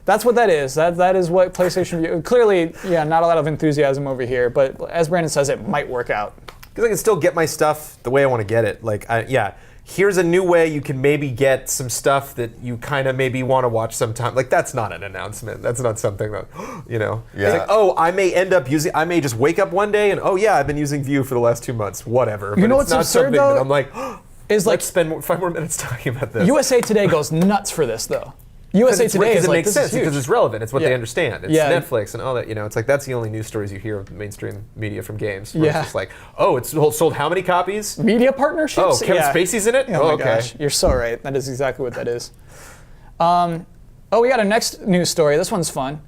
that's what that is. That is what PlayStation View. Clearly, not a lot of enthusiasm over here, but as Brandon says, it might work out. Because I can still get my stuff the way I want to get it. Like, here's a new way you can maybe get some stuff that you kind of maybe want to watch sometime. Like, that's not an announcement. That's not something that, Yeah. It's like, oh, I may just wake up one day and, oh yeah, I've been using View for the last 2 months. Whatever. You know it's what's not absurd, something though? that I'm like, Is like let's spend 5 more minutes talking about this. USA Today goes nuts for this, though. USA Today is it like, makes this sense is huge. because it's relevant. It's what Yeah. they understand. It's Yeah. Netflix and all that. It's like that's the only news stories you hear of mainstream media from games. Where Yeah. It's just like, oh, it's sold how many copies? Media partnerships? Oh, Kevin Spacey's in it? Oh, my okay. gosh, you're so right. That is exactly what that is. We got a next news story. This one's fun.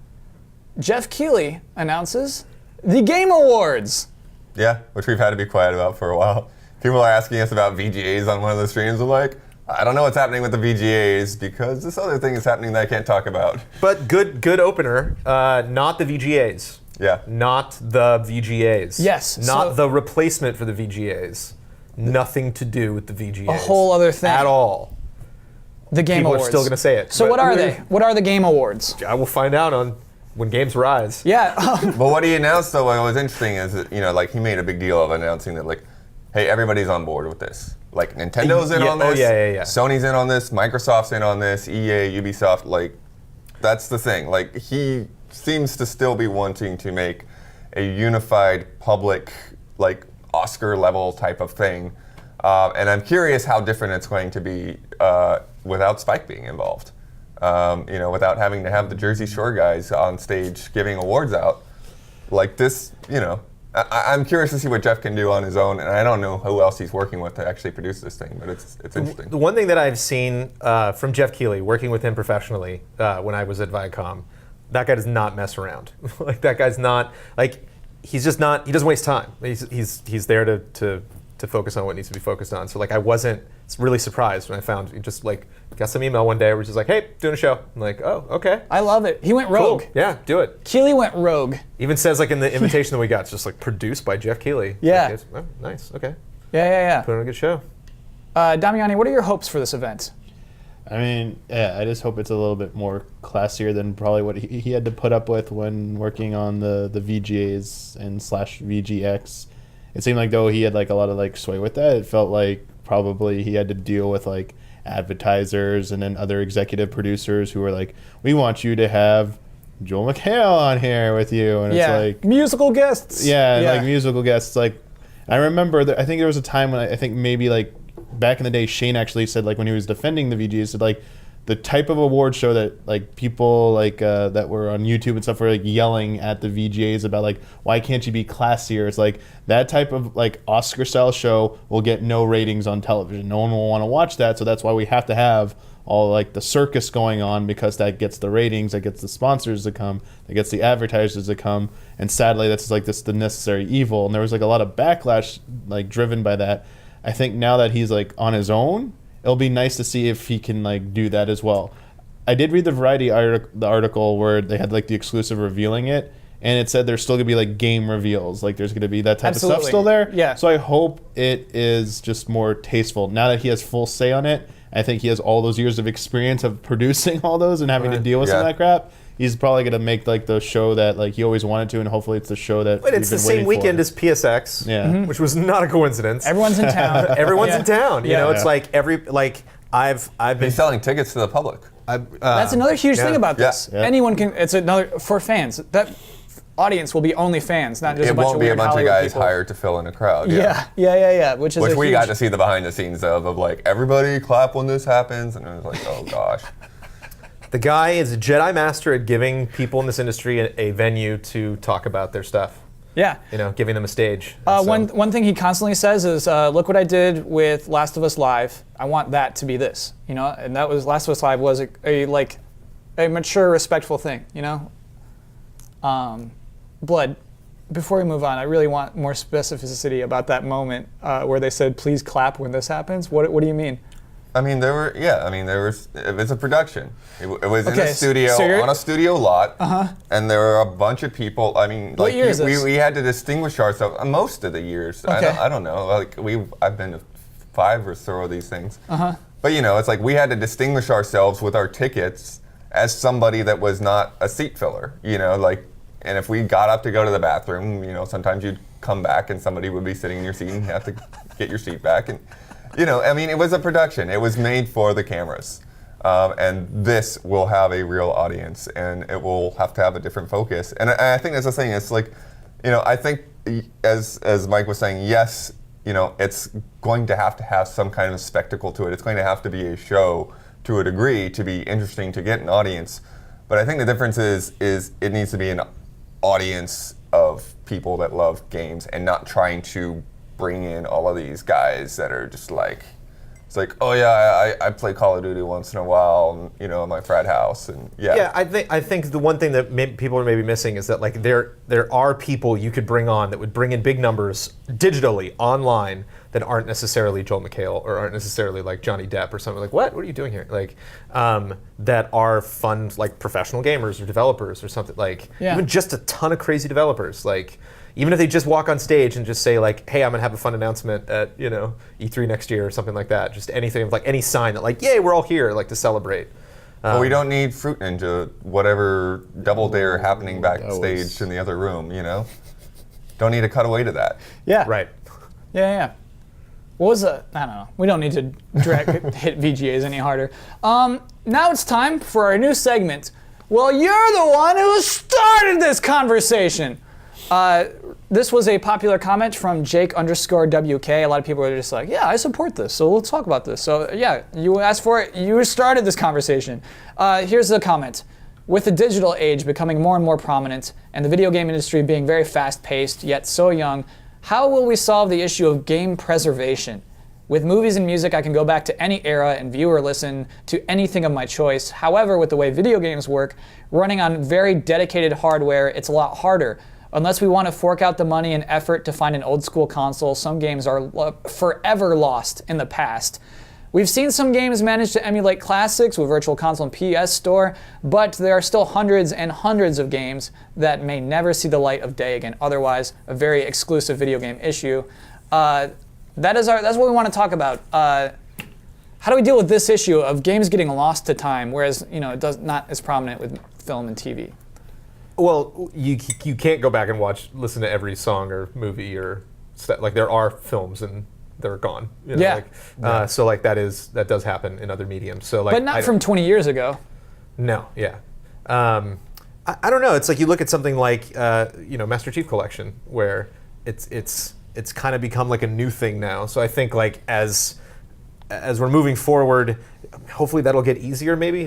Jeff Keighley announces the Game Awards. Yeah, which we've had to be quiet about for a while. People are asking us about VGAs on one of the streams. I'm like, I don't know what's happening with the VGAs because this other thing is happening that I can't talk about. But good opener. Not the VGAs. Yeah. Not the VGAs. Yes, Not so- the replacement for the VGAs. Nothing to do with the VGAs. A whole other thing. At all. The Game People are Awards. still gonna say it, So but- what are they? What are the Game Awards? I will find out on when games rise. Yeah. But what he announced, though, what was interesting is that, like, he made a big deal of announcing that, like, hey, everybody's on board with this. Like, Nintendo's in Yeah, on oh, this. yeah. Sony's in on this. Microsoft's in on this. EA, Ubisoft, like, that's the thing. Like, he seems to still be wanting to make a unified public, like, Oscar-level type of thing. And I'm curious how different it's going to be without Spike being involved. Without having to have the Jersey Shore guys on stage giving awards out. Like this, I'm curious to see what Jeff can do on his own, and I don't know who else he's working with to actually produce this thing, but it's interesting. The one thing that I've seen from Jeff Keighley, working with him professionally when I was at Viacom, that guy does not mess around. Like that guy's not like he's just not. He doesn't waste time. He's there to focus on what needs to be focused on. So like I wasn't really surprised when I found he just like got some email one day where he's just like, hey, doing a show. I'm like, oh, okay. I love it. He went rogue. Cool. Yeah, do it. Keighley went rogue. Even says like in the invitation that we got, it's just like produced by Jeff Keighley. Yeah. Like, it's, oh, nice. Okay. Yeah. Put on a good show. Damiani, what are your hopes for this event? I mean, yeah, I just hope it's a little bit more classier than probably what he had to put up with when working on the VGAs and / VGX. It seemed like though he had like a lot of like sway with that. It felt like probably he had to deal with like advertisers and then other executive producers who were like, we want you to have Joel McHale on here with you. And Yeah. it's like, Musical guests. yeah, like musical guests. Like, I remember that. I think there was a time when I think maybe like back in the day, Shane actually said like when he was defending the VGAs, said like the type of award show that like people like that were on YouTube and stuff were like yelling at the VGAs about like why can't you be classier? It's like that type of like Oscar style show will get no ratings on television. No one will want to watch that, so that's why we have to have all like the circus going on because that gets the ratings, that gets the sponsors to come, that gets the advertisers to come, and sadly that's like the necessary evil. And there was like a lot of backlash like driven by that. I think now that he's like on his own, it'll be nice to see if he can like do that as well. I did read the Variety the article where they had like the exclusive revealing it, and it said there's still gonna be like game reveals, like there's gonna be that type of stuff Absolutely. still there. Yeah. So I hope it is just more tasteful. Now that he has full say on it, I think he has all those years of experience of producing all those and having to deal with some of Yeah. that crap. He's probably gonna make like the show that like he always wanted to, and hopefully it's the show that. But it's the same weekend as PSX, Yeah. which was not a coincidence. Everyone's in town. Everyone's Yeah. in town. You Yeah. know, it's Yeah. like I've been. He's selling tickets to the public. That's another huge thing about Yeah. this. Yeah. Anyone can. It's another for fans. That audience will be only fans, not just It a bunch won't of be a weird bunch of Hollywood guys people. hired to fill in a crowd. Yeah. Which is Which a we huge, got to see the behind the scenes of like everybody clap when this happens, and it was like, oh gosh. The guy is a Jedi master at giving people in this industry a venue to talk about their stuff. Yeah. You know, giving them a stage. And so- One thing he constantly says is, "Look what I did with Last of Us Live. I want that to be this." You know, and that was Last of Us Live was a mature, respectful thing. You know. Blood. Before we move on, I really want more specificity about that moment where they said, "Please clap when this happens." What do you mean? I mean, it was a production. It was in Okay, a studio, so you're- on a studio lot, and there were a bunch of people. I mean, What year is this? we had to distinguish ourselves most of the years. Okay. I don't know. Like I've been to 5 or so of these things. But you know, it's like we had to distinguish ourselves with our tickets as somebody that was not a seat filler. You know, like, and if we got up to go to the bathroom, you know, sometimes you'd come back and somebody would be sitting in your seat and you have to get your seat back. And you know, I mean, it was a production. It was made for the cameras. And this will have a real audience, and it will have to have a different focus. And I think that's the thing. It's like, you know, I think as Mike was saying, yes, you know, it's going to have some kind of spectacle to it. It's going to have to be a show to a degree to be interesting to get an audience. But I think the difference is it needs to be an audience of people that love games and not trying to bring in all of these guys that are just like, it's like, oh yeah, I play Call of Duty once in a while, you know, in my frat house, and yeah. Yeah, I think the one thing that people are maybe missing is that like there are people you could bring on that would bring in big numbers digitally online that aren't necessarily Joel McHale or aren't necessarily like Johnny Depp or something. Like, what are you doing here? Like, that are fun, like professional gamers or developers or something. Like, even just a ton of crazy developers. Like, even if they just walk on stage and just say like, hey, I'm gonna have a fun announcement at, you know, E3 next year or something like that. Just anything, like any sign that like, yay, we're all here, like to celebrate. But we don't need Fruit Ninja, whatever double dare happening backstage in the other room, you know? Don't need to cut away to that. Yeah. Right. Yeah. What was I don't know. We don't need to hit VGAs any harder. Now it's time for our new segment. Well, you're the one who started this conversation. This was a popular comment from Jake_WK. A lot of people are just like, yeah, I support this, so let's talk about this. So yeah, you asked for it, you started this conversation. Here's the comment. With the digital age becoming more and more prominent, and the video game industry being very fast-paced, yet so young, how will we solve the issue of game preservation? With movies and music, I can go back to any era and view or listen to anything of my choice. However, with the way video games work, running on very dedicated hardware, it's a lot harder. Unless we want to fork out the money and effort to find an old school console, some games are forever lost in the past. We've seen some games manage to emulate classics with Virtual Console and PS Store, but there are still hundreds and hundreds of games that may never see the light of day again. Otherwise, a very exclusive video game issue. That's what we want to talk about. How do we deal with this issue of games getting lost to time, whereas it does not as prominent with film and TV? Well, you can't go back and listen to every song or movie or like there are films and they're gone. So like that does happen in other mediums. So like, but not from 20 years ago. No, yeah. I don't know. It's like you look at something like Master Chief Collection, where it's kind of become like a new thing now. So I think like as we're moving forward, hopefully that'll get easier. Maybe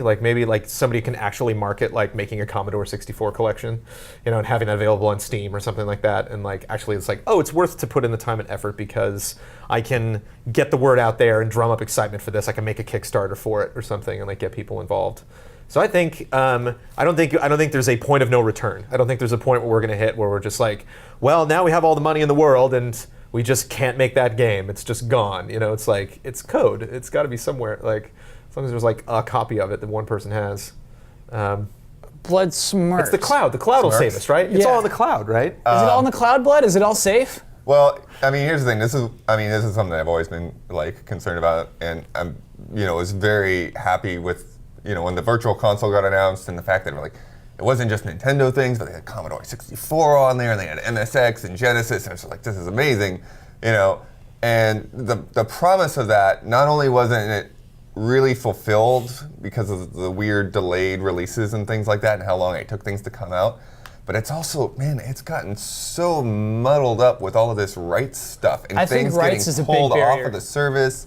somebody can actually market like making a Commodore 64 collection, and having that available on Steam or something like that. And like actually, it's like, oh, it's worth to put in the time and effort because I can get the word out there and drum up excitement for this. I can make a Kickstarter for it or something and like get people involved. So I think I don't think there's a point of no return. I don't think there's a point where we're going to hit where we're just like, well, now we have all the money in the world and we just can't make that game. It's just gone. You know, it's like it's code. It's got to be somewhere. Like as long as there's like a copy of it that one person has. Blood Smurfs. It's the cloud. The cloud will Smurfs. save us, right? It's Yeah. all in the cloud, right? Is it all in the cloud, Blood? Is it all safe? Well, I mean, here's the thing. This is something I've always been like concerned about, and I'm, was very happy with, when the Virtual Console got announced and the fact that it wasn't just Nintendo things, but they had Commodore 64 on there, and they had MSX and Genesis, and it's like, this is amazing, And the promise of that, not only wasn't it really fulfilled because of the weird delayed releases and things like that, and how long it took things to come out. But it's also, man, it's gotten so muddled up with all of this rights stuff and I think things rights getting is a big pulled off barrier. of the service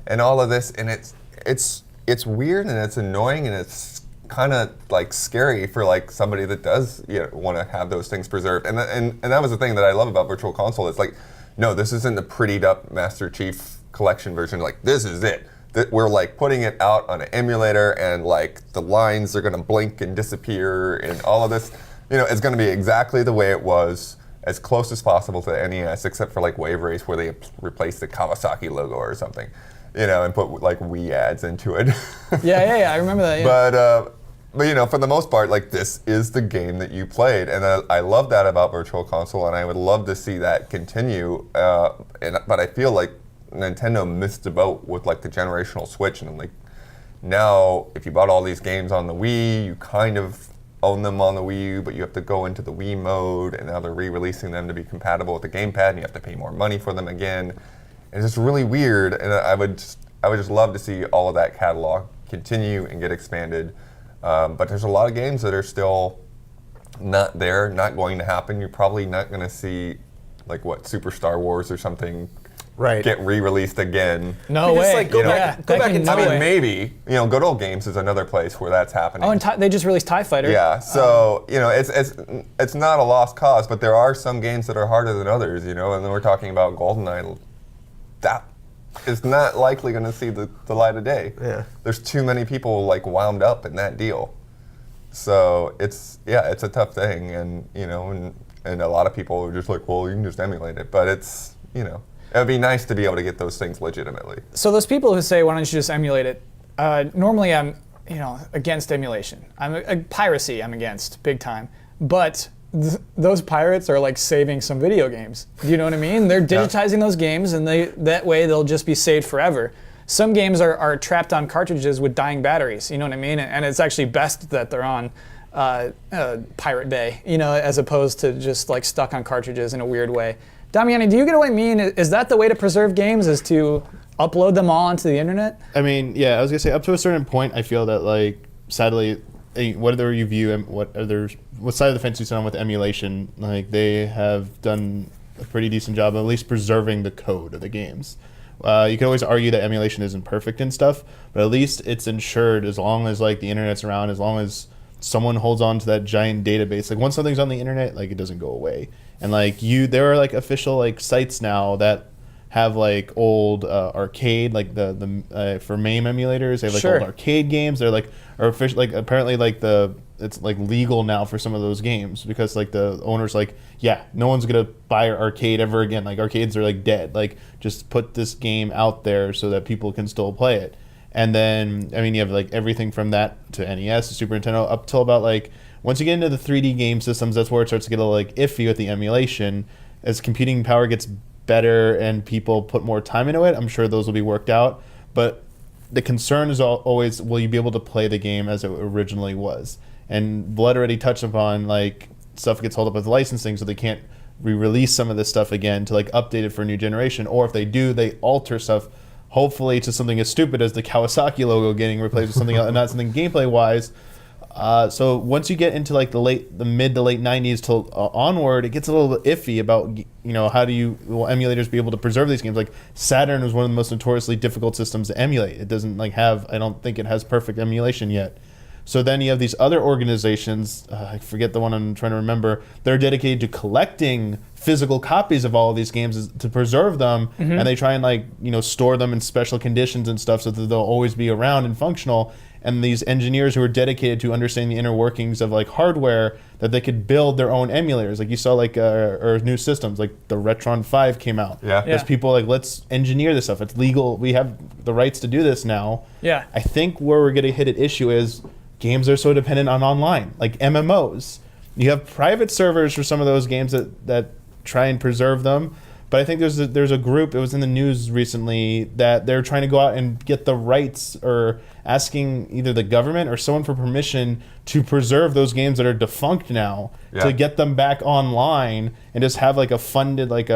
and all of this, and it's weird and it's annoying and it's kind of like scary for like somebody that does want to have those things preserved. And that was the thing that I love about Virtual Console. It's like, no, this isn't the prettied up Master Chief Collection version. Like, this is it. We're like putting it out on an emulator, and like the lines are gonna blink and disappear, and all of this. It's going to be exactly the way it was, as close as possible to the NES, except for like Wave Race, where they replaced the Kawasaki logo or something, and put like Wii ads into it. Yeah, I remember that. Yeah. But for the most part, like, this is the game that you played, and I love that about Virtual Console, and I would love to see that continue. But I feel like Nintendo missed the boat with like the generational switch, and like now, if you bought all these games on the Wii, you kind of own them on the Wii U, but you have to go into the Wii mode, and now they're re-releasing them to be compatible with the gamepad, and you have to pay more money for them again. And it's just really weird, and I would just love to see all of that catalog continue and get expanded. But there's a lot of games that are still not there, not going to happen. You're probably not going to see like Super Star Wars or something get re-released again. No Just, way. like, go back in no time. way. Maybe, Good Old Games is another place where that's happening. Oh, and they just released TIE Fighter. Yeah, so it's not a lost cause, but there are some games that are harder than others, and then we're talking about GoldenEye. That is not likely going to see the light of day. Yeah. There's too many people like wound up in that deal, so it's a tough thing, and and a lot of people are just like, well, you can just emulate it, but it's it'd be nice to be able to get those things legitimately. So those people who say, why don't you just emulate it? Normally I'm, against emulation. Piracy I'm against, big time. But those pirates are like saving some video games. Do you know what I mean? They're digitizing those games, and that way they'll just be saved forever. Some games are trapped on cartridges with dying batteries, you know what I mean? And it's actually best that they're on Pirate Bay, as opposed to just like stuck on cartridges in a weird way. Damiani, do you get what I mean? Is that the way to preserve games, is to upload them all onto the internet? I mean, yeah, I was gonna say up to a certain point, I feel that like sadly, whether you view what side of the fence you sit on with emulation, like they have done a pretty decent job of at least preserving the code of the games. You can always argue that emulation isn't perfect and stuff, but at least it's ensured as long as like the internet's around, as long as someone holds on to that giant database. Like once something's on the internet, like it doesn't go away. And like there are like official like sites now that have like old arcade, like the for MAME emulators. They have like Sure. old arcade games. They're like are official, like apparently like it's like legal now for some of those games because like the owner's like, yeah, no one's gonna buy an arcade ever again. Like arcades are like dead. Like just put this game out there so that people can still play it. And then I mean you have like everything from that to NES to Super Nintendo up till about like once you get into the 3D game systems, that's where it starts to get a little like iffy with the emulation. As computing power gets better and people put more time into it, I'm sure those will be worked out. But the concern is always, will you be able to play the game as it originally was? And Blood already touched upon like stuff gets held up with licensing, so they can't re-release some of this stuff again to like update it for a new generation. Or if they do, they alter stuff, hopefully to something as stupid as the Kawasaki logo getting replaced with something else, and not something gameplay-wise. So once you get into like the mid to late 90s till onward, it gets a little bit iffy about how will emulators be able to preserve these games. Like Saturn was one of the most notoriously difficult systems to emulate. It doesn't like I don't think it has perfect emulation yet. So then you have these other organizations, I forget the one I'm trying to remember, they're dedicated to collecting physical copies of all of these games to preserve them, and they try and store them in special conditions and stuff so that they'll always be around and functional. and these engineers who are dedicated to understanding the inner workings of like hardware, that they could build their own emulators. Like you saw like or new systems like the Retron 5 came out. Yeah. There's people like, let's engineer this stuff. It's legal. We have the rights to do this now. Yeah. I think where we're going to hit an issue is games are so dependent on online, like MMOs. You have private servers for some of those games that try and preserve them. But I think there's a group, it was in the news recently, that they're trying to go out and get the rights or asking either the government or someone for permission to preserve those games that are defunct now, to get them back online and just have like a funded, like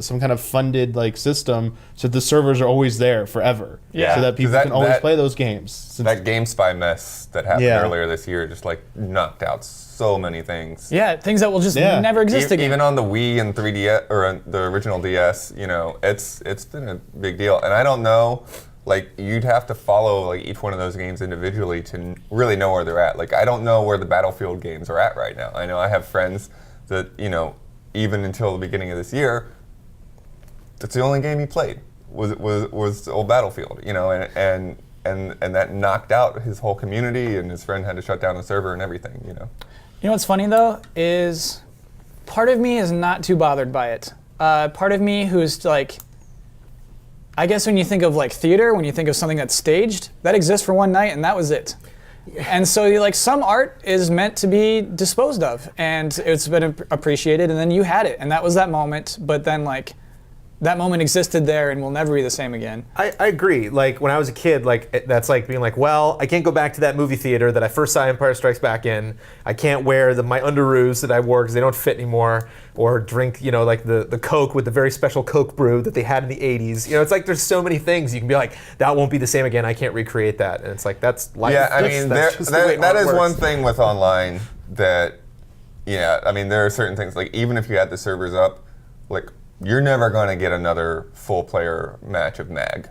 some kind of funded like system so that the servers are always there forever. Yeah. So that people can always play those games. That GameSpy mess that happened Yeah. earlier this year just like knocked out so many things. Yeah, things that will just never exist again. Even on the Wii and 3DS or on the original DS, you know, it's been a big deal. And I don't know, like you'd have to follow like each one of those games individually to really know where they're at. Like I don't know where the Battlefield games are at right now. I know I have friends that, you know, even until the beginning of this year, that's the only game he played was old Battlefield, you know, and that knocked out his whole community, and his friend had to shut down the server and everything, you know. You know what's funny though is part of me is not too bothered by it. Part of me who's like, I guess when you think of like theater, when you think of something that's staged, that exists for one night and that was it. And so like some art is meant to be disposed of and it's been appreciated and then you had it and that was that moment, but then like that moment existed there and will never be the same again. I agree. Like when I was a kid, like that's like being like, well, I can't go back to that movie theater that I first saw Empire Strikes Back in. I can't wear my underoos that I wore because they don't fit anymore, or drink, you know, like the Coke with the very special Coke brew that they had in the 80s. You know, it's like there's so many things you can be like, that won't be the same again. I can't recreate that. And it's like that's life. Yeah, I mean, that's just the way that art is works. one thing with online that, yeah, I mean, there are certain things, like even if you had the servers up, like you're never going to get another full player match of MAG.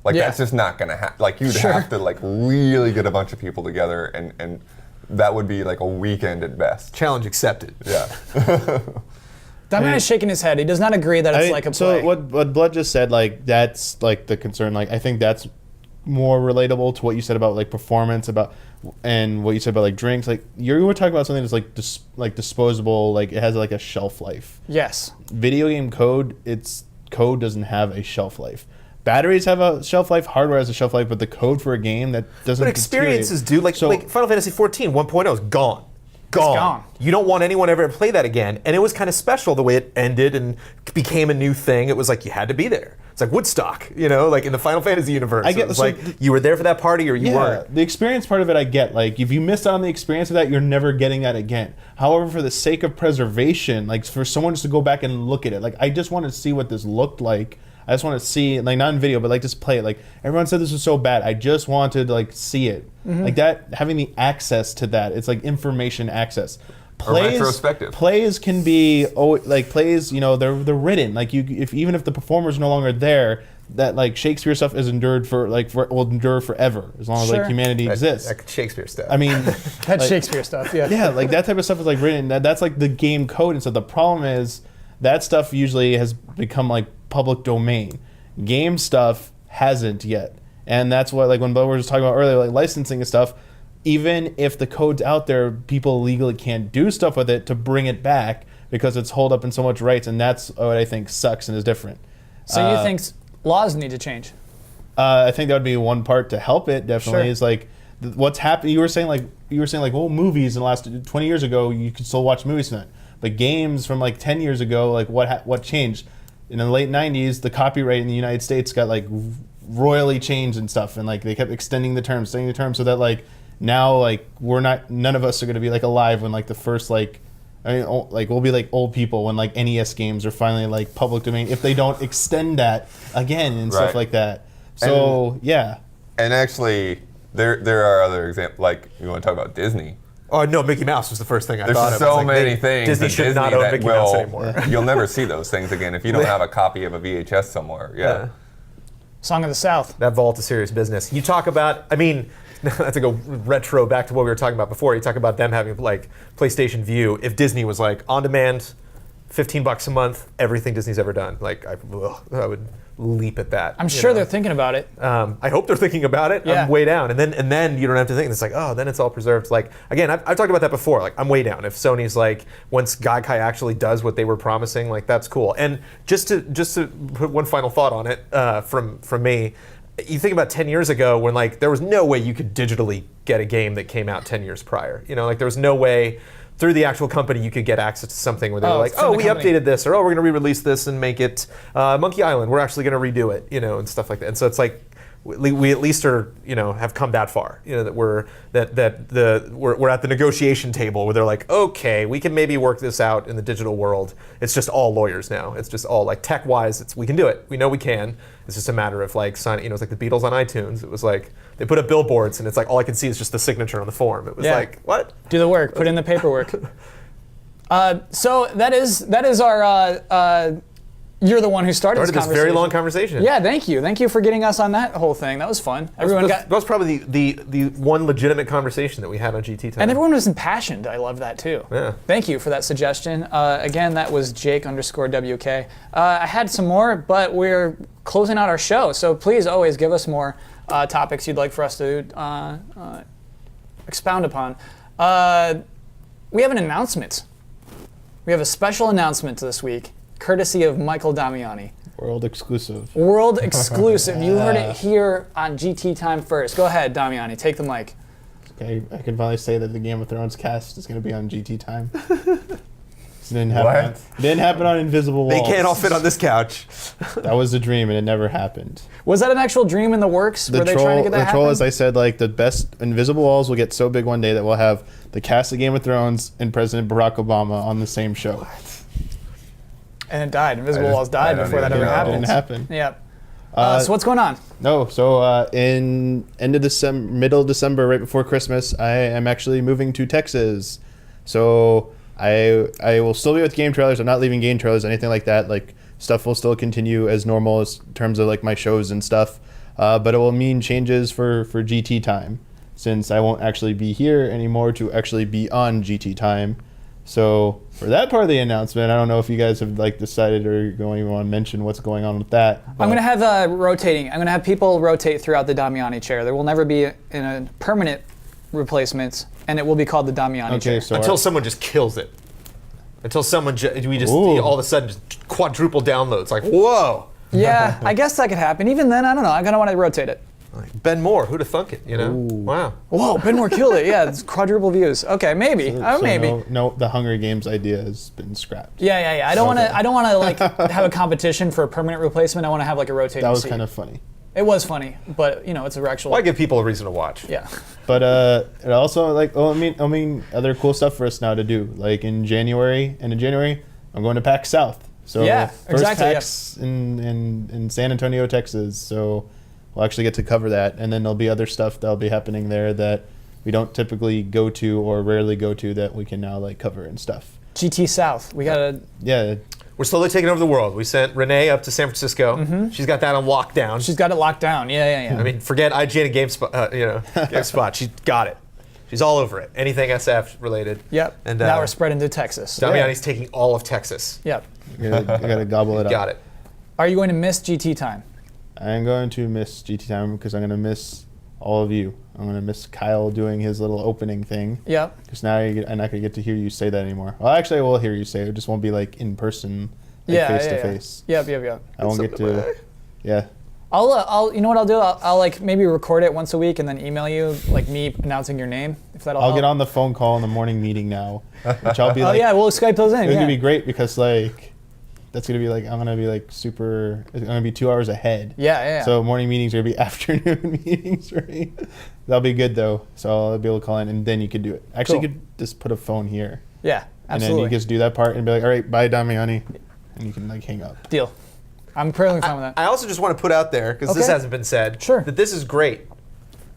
Like Yeah. that's just not going to happen. Like you'd Sure. have to like really get a bunch of people together, and that would be like a weekend at best. Challenge accepted. Yeah. That man is shaking his head. He does not agree that it's like a play. So what Blood just said, like that's like the concern. Like I think that's more relatable to what you said about like performance, and what you said about like drinks. Like you were talking about something that's like disposable. Like it has like a shelf life. Yes. Video game code, code doesn't have a shelf life. Batteries have a shelf life, hardware has a shelf life, but the code for a game that doesn't. But experiences do. Like Final Fantasy 14 1.0 is gone. gone. You don't want anyone ever to play that again. And it was kind of special the way it ended and became a new thing. It was like you had to be there. It's like Woodstock, you know, like in the Final Fantasy universe. I get- it was so like you were there for that party or you weren't. The experience part of it I get. Like if you missed out on the experience of that, you're never getting that again. However, for the sake of preservation, like for someone just to go back and look at it, like I just want to see what this looked like. I just want to see, like not in video, but like just play it. Like everyone said this was so bad. I just wanted to like see it. Like that, having the access to that, it's like information access. retrospective. Plays can be plays. You know, they're written. Like even if the performer's no longer there, that like Shakespeare stuff is endured will endure forever as long as Sure. like humanity exists. That Shakespeare stuff. I mean, That's Shakespeare stuff, yeah. yeah, like that type of stuff is like written. That's like the game code, and so the problem is that stuff usually has become like public domain. Game stuff hasn't yet, and that's what like when Bo was talking about earlier, like licensing and stuff. Even if the code's out there, people legally can't do stuff with it to bring it back because it's holed up in so much rights, and that's what I think sucks and is different. So you think laws need to change? I think that would be one part to help it. Definitely Sure. is like what's happening. You were saying like well, movies in the last 20 years ago, you could still watch movies from that. But games from like 10 years ago, like what changed? In the late 90s, the copyright in the United States got like royally changed and stuff, and like they kept extending the terms, so that like now like none of us are gonna be like alive when like the first like. I mean, like we'll be like old people when like NES games are finally like public domain if they don't extend that again and stuff Right. like that. So yeah, And actually, there are other examples. Like you want to talk about Disney. oh no, Mickey Mouse was the first thing I There's thought of. so It's like many things. Disney at should not Disney own that Mickey Mouse will- anymore. You'll never see those things again if you don't have a copy of a VHS somewhere. Yeah. Song of the South. That vault is serious business. You talk about, I mean, not to go retro back to what we were talking about before. You talk about them having like PlayStation View. If Disney was like on demand, $15 a month, everything Disney's ever done. Like I would leap at that. I'm sure they're thinking about it. I hope they're thinking about it. Yeah. I'm way down, and then you don't have to think. It's like, oh, then it's all preserved. Like again, I've talked about that before. Like I'm way down. If Sony's like, once Gaikai actually does what they were promising, like that's cool. And just to put one final thought on it from me, you think about 10 years ago when like there was no way you could digitally get a game that came out 10 years prior. Like there was no way through the actual company you could get access to something where they were like, from oh, the we company. updated this, or oh, we're going to re-release this and make it Monkey Island. We're actually going to redo it, and stuff like that. And so it's like we at least are, have come that far, that we're at the negotiation table where they're like, okay, we can maybe work this out in the digital world. It's just all lawyers now. It's just all like tech-wise, we can do it. We know we can. It's just a matter of like signing. It's like the Beatles on iTunes. It was like they put up billboards, and it's like all I can see is just the signature on the form. It was like, what? Do the work. Put in the paperwork. So that is our. You're the one who started this conversation. Very long conversation. Yeah, thank you. Thank you for getting us on that whole thing. That was fun. That was probably the one legitimate conversation that we had on GT Time. And everyone was impassioned. I love that too. Yeah. Thank you for that suggestion. Again, that was Jake_WK. I had some more, but we're closing out our show. So please always give us more topics you'd like for us to expound upon. We have an announcement. We have a special announcement this week, courtesy of Michael Damiani. World exclusive. World exclusive. You heard it here on GT Time first. Go ahead, Damiani. Take the mic. Okay, I can finally say that the Game of Thrones cast is going to be on GT Time. It didn't happen. It didn't happen on Invisible Walls. They can't all fit on this couch. That was a dream, and it never happened. Was that an actual dream in the works? Were they trying to get that the troll, happen? as I said, like the best Invisible Walls will get so big one day that we'll have the cast of Game of Thrones and President Barack Obama on the same show. And it died. Invisible Walls died before that ever It happened. didn't happen. Yep. So what's going on? No, so in end of December, middle of December, right before Christmas, I am actually moving to Texas. So I will still be with Game Trailers. I'm not leaving Game Trailers, anything like that. Like stuff will still continue as normal as in terms of like my shows and stuff. But it will mean changes for GT Time, since I won't actually be here anymore to actually be on GT Time. So for that part of the announcement, I don't know if you guys have like decided or you're going to want to mention what's going on with that. I'm going to have rotating. I'm going to have people rotate throughout the Damiani chair. There will never be in a permanent replacement, and it will be called the Damiani chair. So Until someone just kills it. Until someone all of a sudden just quadruple downloads. Like, whoa. Yeah, I guess that could happen. Even then, I don't know. I'm going to want to rotate it. Like, Ben Moore, who'd have thunk it, Wow. Whoa, Ben Moore killed it. Yeah, it's quadruple views. Okay, maybe. Maybe. No, the Hunger Games idea has been scrapped. Yeah. I don't want to like have a competition for a permanent replacement. I want to have like a rotating That was seat. kind of funny. It was funny, but it's a actual. Why give people a reason to watch? Yeah. But it also like I mean other cool stuff for us now to do. Like in January, I'm going to PAX South. So Yeah, first exactly, PAX in San Antonio, Texas. So we'll actually get to cover that, and then there'll be other stuff that'll be happening there that we don't typically go to or rarely go to that we can now like cover and stuff. GT South. We gotta. Yeah. We're slowly taking over the world. We sent Renee up to San Francisco. Mm-hmm. She's got that on lockdown. She's got it locked down. Yeah. I mean, forget IGN and GameSpot. GameSpot. She's got it. She's all over it. Anything SF related. Yep. And now we're spreading to Texas. Damiani's taking all of Texas. Yep. I gotta gobble it up. Got it. Are you going to miss GT Time? I'm going to miss GT Time because I'm going to miss all of you. I'm going to miss Kyle doing his little opening thing. Yep. Because now I'm not going to get to hear you say that anymore. Well, actually, I will hear you say it. It just won't be like in person, like face to face. Yep. I won't get to. Yeah. I'll. You know what I'll do? I'll like maybe record it once a week and then email you like me announcing your name if that'll help. I'll get on the phone call in the morning meeting now, which I'll be Oh like. yeah, we'll Skype those in. It's Yeah. gonna be great because like, that's gonna be like I'm gonna be like super. It's gonna be 2 hours ahead. Yeah. So morning meetings are gonna be afternoon meetings for me. That'll be good though. So I'll be able to call in and then you could do it. Actually, Cool. you could just put a phone here. Yeah, And absolutely. then you just do that part and be like, all right, bye, Damiani. And you can like hang up. Deal. I'm perfectly fine with that. I also just want to put out there, because this Okay. hasn't been said, Sure. that this is great.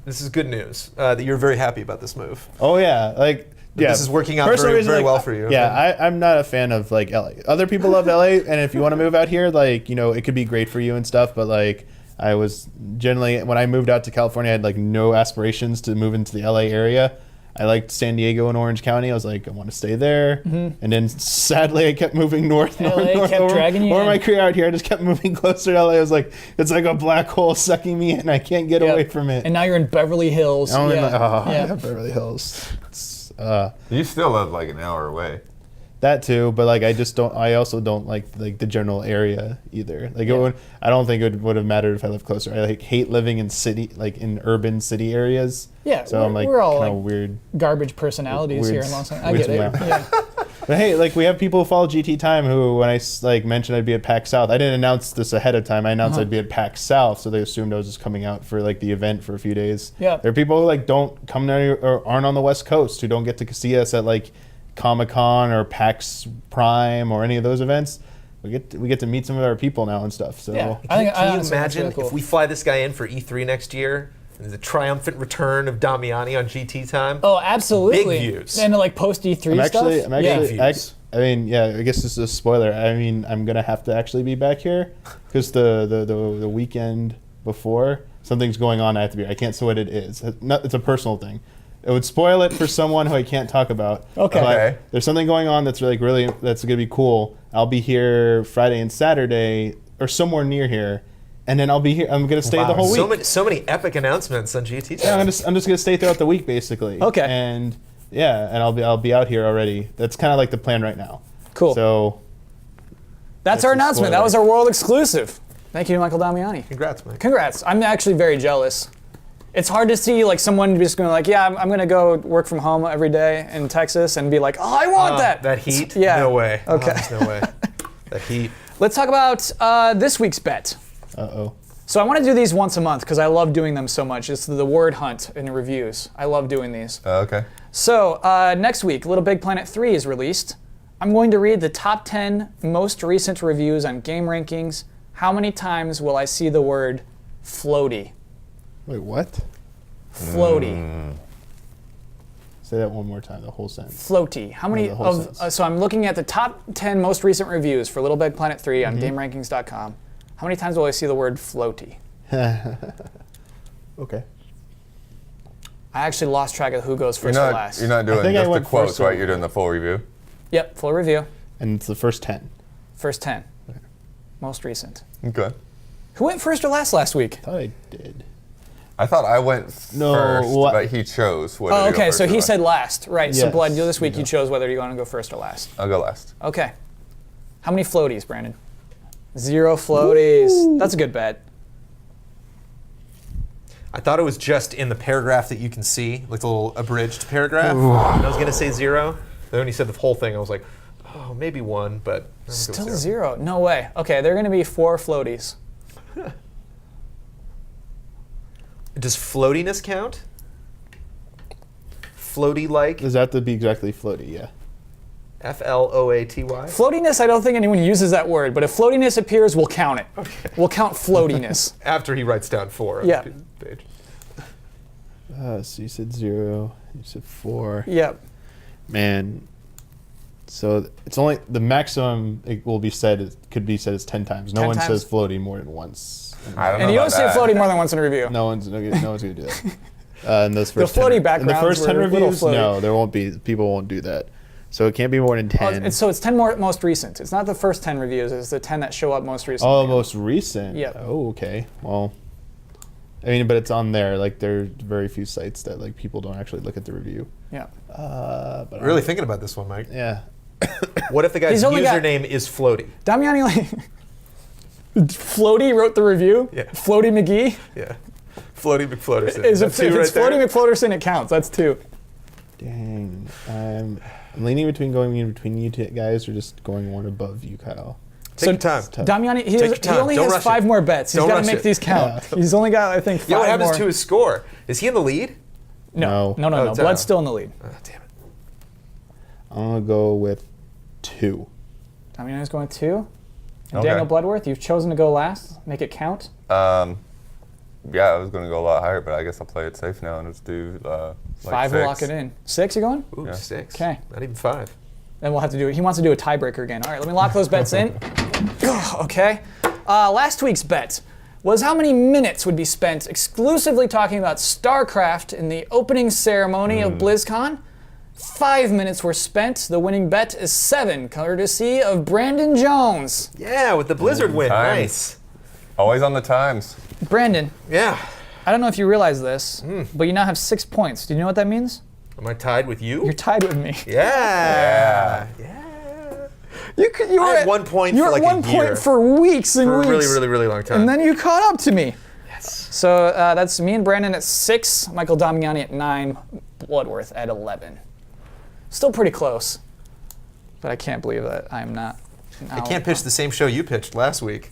This is good news, that you're very happy about this move. Oh yeah, like yeah. This is working out Personal very, reason, very like, well for you. Yeah, I'm not a fan of like LA. Other people love LA, and if you want to move out here, like it could be great for you and stuff. But like I was generally when I moved out to California, I had like no aspirations to move into the LA area. I liked San Diego and Orange County. I was like, I want to stay there. And then sadly, I kept moving north. LA kept dragging you over in. my career out here, I just kept moving closer to LA. I was like, it's like a black hole sucking me in. I can't get away from it. And now you're in Beverly Hills. I'm in yeah. yeah, Beverly Hills. It's, You still live like an hour away. that too, but like I also don't like the general area either. Like I don't think it would have mattered if I lived closer. I like hate living in in urban city areas. Yeah, So I'm like we're all kind of like weird. Garbage personalities Weird- here in Los Angeles. I weird get it. smell. Yeah. But hey, like we have people who follow GT Time who, when I mentioned I'd be at PAX South, I didn't announce this ahead of time. I announced I'd be at PAX South, so they assumed I was just coming out for like the event for a few days. Yeah. There are people who like don't come there or aren't on the West Coast who don't get to see us at like Comic-Con or PAX Prime or any of those events. We get to meet some of our people now and stuff. So Yeah. Can you honestly, that's imagine really cool. if we fly this guy in for E3 next year? And the triumphant return of Damiani on GT Time. Oh, absolutely. Big views. And like post E3 I'm actually, stuff. views. I mean, yeah, I guess this is a spoiler. I mean, I'm gonna have to actually be back here because the weekend before something's going on. I have to be. I can't say what it is. It's a personal thing. It would spoil it for someone who I can't talk about. Okay. But Okay. there's something going on that's that's gonna be cool. I'll be here Friday and Saturday or somewhere near here, and then I'll be here. I'm gonna stay the whole week. So many epic announcements on GT Yeah, Time. I'm just gonna stay throughout the week basically. Okay. And yeah, and I'll be out here already. That's kind of like the plan right now. Cool. So That's our a announcement. That spoiler. was our world exclusive. Thank you to Michael Damiani. Congrats, Mike. Congrats. I'm actually very jealous. It's hard to see like someone just going like, yeah, I'm going to go work from home every day in Texas and be like, oh, I want that. That heat? Yeah. No way. Okay. There's no way. That heat. Let's talk about this week's bet. uh-oh. So I want to do these once a month because I love doing them so much. It's the word hunt in reviews. I love doing these. Okay. So next week, Little Big Planet 3 is released. I'm going to read the top 10 most recent reviews on game rankings. How many times will I see the word floaty? Wait, what? Floaty. Say that one more time, the whole sentence. Floaty. How many the whole of? sentence. So I'm looking at the top 10 most recent reviews for Little Big Planet 3 on GameRankings.com. How many times will I see the word floaty? Okay. I actually lost track of who goes You're first or not, last. you're not doing think I just the went quotes, first right? or- You're doing the full review. Yep, full review. And it's the first 10. First 10. Most recent. Okay. Who went first or last week? I thought I did. I thought I went No, first, what- but he chose whether Oh, to go okay, first so or he last. said last. Right, so Yes. Blood, this week you chose whether you want to go first or last. I'll go last. Okay. How many floaties, Brandon? 0 floaties. That's a good bet. I thought it was just in the paragraph that you can see, like the little abridged paragraph. And I was going to say 0. Then when you said the whole thing, I was like, oh, maybe 1, but I'm gonna go Still 0. 0. No way. Okay, they're going to be 4 floaties. Does floatiness count? Floaty-like? Does that have to be exactly floaty? Yeah. Floaty? Floatiness, I don't think anyone uses that word, but if floatiness appears, we'll count it. Okay. We'll count floatiness. After he writes down 4 on Yeah. the page. So you said 0. You said 4. Yep. Man. So it's only the maximum it will be said. Could be said as 10 times. No 10 one times? says floaty more than once. I don't know And you don't about say that. floaty more than once in a review. No one's gonna do that. In those first floaty 10, in the backgrounds first 10 were a little reviews, floaty. no, there won't be. People won't do that. So it can't be more than 10. So it's 10 more most recent. It's not the first 10 reviews, it's the 10 that show up most recently. Oh, most recent. Yep. Oh, okay. Well, I mean, but it's on there. Like, there are very few sites that like people don't actually look at the review. Yeah. But Really thinking about this one, Mike. yeah. What if the guy's He's only got- username is Floaty? Damiani, like, Floaty wrote the review. Yeah. Floaty McGee. Yeah. Floaty McFloaterson. If That's it's you right there? Floaty McFloaterson, it counts. That's 2. Dang. I'm leaning between going in between you two guys or just going one above you, Kyle. Take your time. tough. Damiani, he, Take your he time. only Don't has rush 5 it. more bets. He's Don't got to rush make it. these count. He's only got, I think, 5 Yeah, what happens more. to his score? Is he in the lead? No. No. No. Oh, Blood's down. still in the lead. Oh, damn it. I'm gonna go with 2. Damiani's going 2. And Okay. Daniel Bloodworth, you've chosen to go last. Make it count. Yeah, I was going to go a lot higher, but I guess I'll play it safe now and just do like 5 6. will lock it in. 6 you going? Ooh, Yeah. 6. Okay. Not even 5. Then we'll have to do it. He wants to do a tiebreaker again. All right, let me lock those bets in. Okay. Last week's bet was how many minutes would be spent exclusively talking about StarCraft in the opening ceremony of BlizzCon. 5 minutes were spent. The winning bet is 7, courtesy of Brandon Jones. Yeah, with the Blizzard win. Times. Nice. Always on the times. Brandon, Yeah. I don't know if you realize this, but you now have 6 points. Do you know what that means? Am I tied with you? You're tied with me. Yeah. You I were had at 1 point you for were like at 1 a year. point for weeks and For a weeks. really, really, really long time. And then you caught up to me. yes. So that's me and Brandon at 6, Michael Damiani at 9, Bloodworth at 11. Still pretty close, but I can't believe that I'm not. I can't pitch the same show you pitched last week,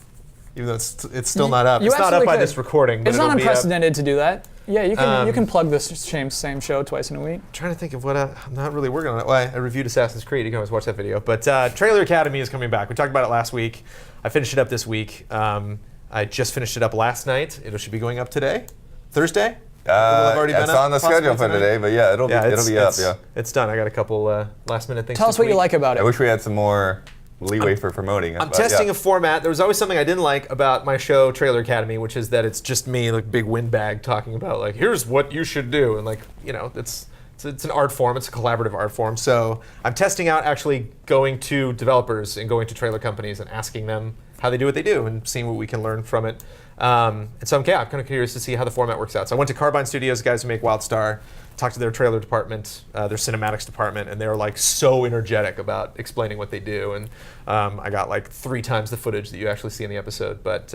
even though it's still not up. You It's not up absolutely by could. this recording, but It's it'll not be up. unprecedented to do that. Yeah, you can plug this same show twice in a week. Trying to think of what I'm not really working on it. Well, I reviewed Assassin's Creed. You can always watch that video. But Trailer Academy is coming back. We talked about it last week. I finished it up this week. I just finished it up last night. It should be going up today, Thursday. Will it have already been It's up on the possibly schedule for tonight? today, but yeah, it'll be up. it's, Yeah. It's done. I got a couple last minute things. Tell to us what you tweak. like about I it. wish we had some more leeway for promoting it. I'm but testing yeah. a format. There was always something I didn't like about my show, Trailer Academy, which is that it's just me, like big windbag, talking about like, here's what you should do, and like, you know, it's an art form. It's a collaborative art form. So I'm testing out actually going to developers and going to trailer companies and asking them how they do what they do and seeing what we can learn from it. And so I'm kind of curious to see how the format works out. So I went to Carbine Studios, the guys who make WildStar, talked to their trailer department, their cinematics department, and they were like so energetic about explaining what they do. And I got like 3 times the footage that you actually see in the episode. But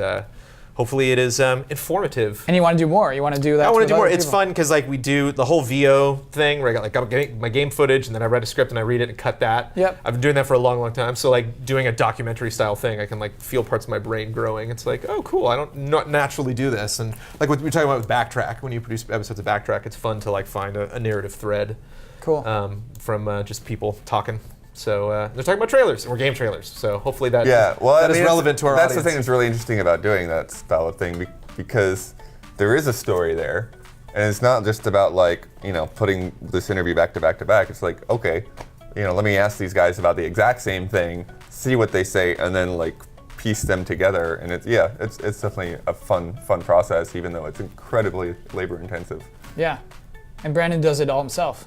hopefully it is informative. And you want to do more. You want to do that. I want to do with more. other It's people. fun because like we do the whole VO thing where I got my game footage and then I read a script and I read it and cut that. Yep. I've been doing that for a long, long time. So like doing a documentary style thing, I can like feel parts of my brain growing. It's like, oh, cool. I don't not naturally do this. And like what we're talking about with Backtrack, when you produce episodes of Backtrack, it's fun to like find a narrative thread Cool. from just people talking. So they're talking about trailers, and we're game trailers. So hopefully that Yeah, well, that I is mean, relevant to our that's audience. the thing that's really interesting about doing that style of thing because there is a story there, and it's not just about like putting this interview back to back to back. It's like, okay, let me ask these guys about the exact same thing, see what they say, and then like piece them together. And it's definitely a fun process, even though it's incredibly labor intensive. Yeah. And Brandon does it all himself.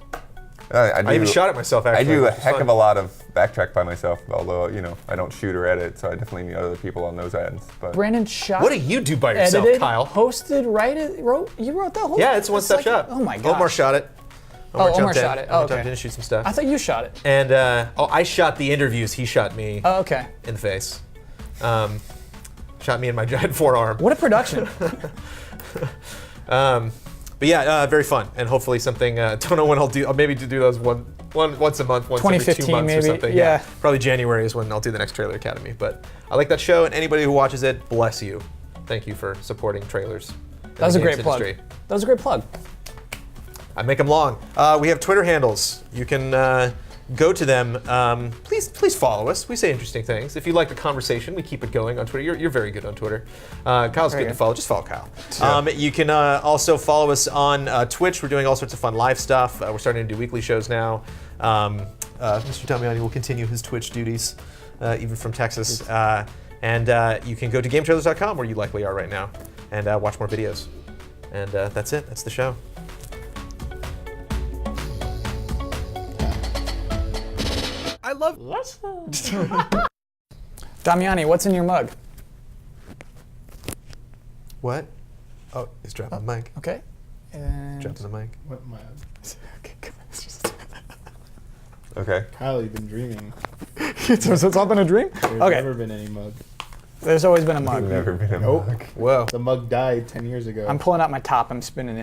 I even shot it myself. Actually, I do a which is heck fun. of a lot of backtrack by myself, although I don't shoot or edit, so I definitely need other people on those ends. But Brandon shot. What do you do by yourself, edited, Kyle? hosted, you wrote that whole. Yeah, it's a one-step like, shop. Oh my god. Omar shot it. Omar jumped in. shot it. Oh, Omar okay. jumped in to shoot some stuff. I thought you shot it. And I shot the interviews. He shot me Oh, okay. in the face. Shot me in my giant forearm. What a production. But yeah, very fun, and hopefully something. Don't know when I'll do. I'll maybe do those once a month, once every 2 2015 months or maybe, something. yeah. Probably January is when I'll do the next Trailer Academy. But I like that show, and anybody who watches it, bless you. Thank you for supporting trailers. That was a great plug. That was a great plug. I make them long. We have Twitter handles. You can go to them. Please follow us. We say interesting things. If you like the conversation, we keep it going on Twitter. You're very good on Twitter. Kyle's good to follow. Just follow Kyle. You can also follow us on Twitch. We're doing all sorts of fun live stuff. We're starting to do weekly shows now. Mr. Damiani will continue his Twitch duties, even from Texas. And you can go to GameTrailers.com, where you likely are right now, and watch more videos. And that's it. That's the show. I love. Damiani, what's in your mug? What? Oh, he's dropping the mic. Okay. And Dropping the mic. What my? okay, come on, it's just- okay. Kyle, you've been dreaming. so it's all been a dream? There's Okay. never been any mug. There's always been a mug. Never been a Nope. mug. Whoa. The mug died 10 years ago. I'm pulling out my top. I'm spinning it.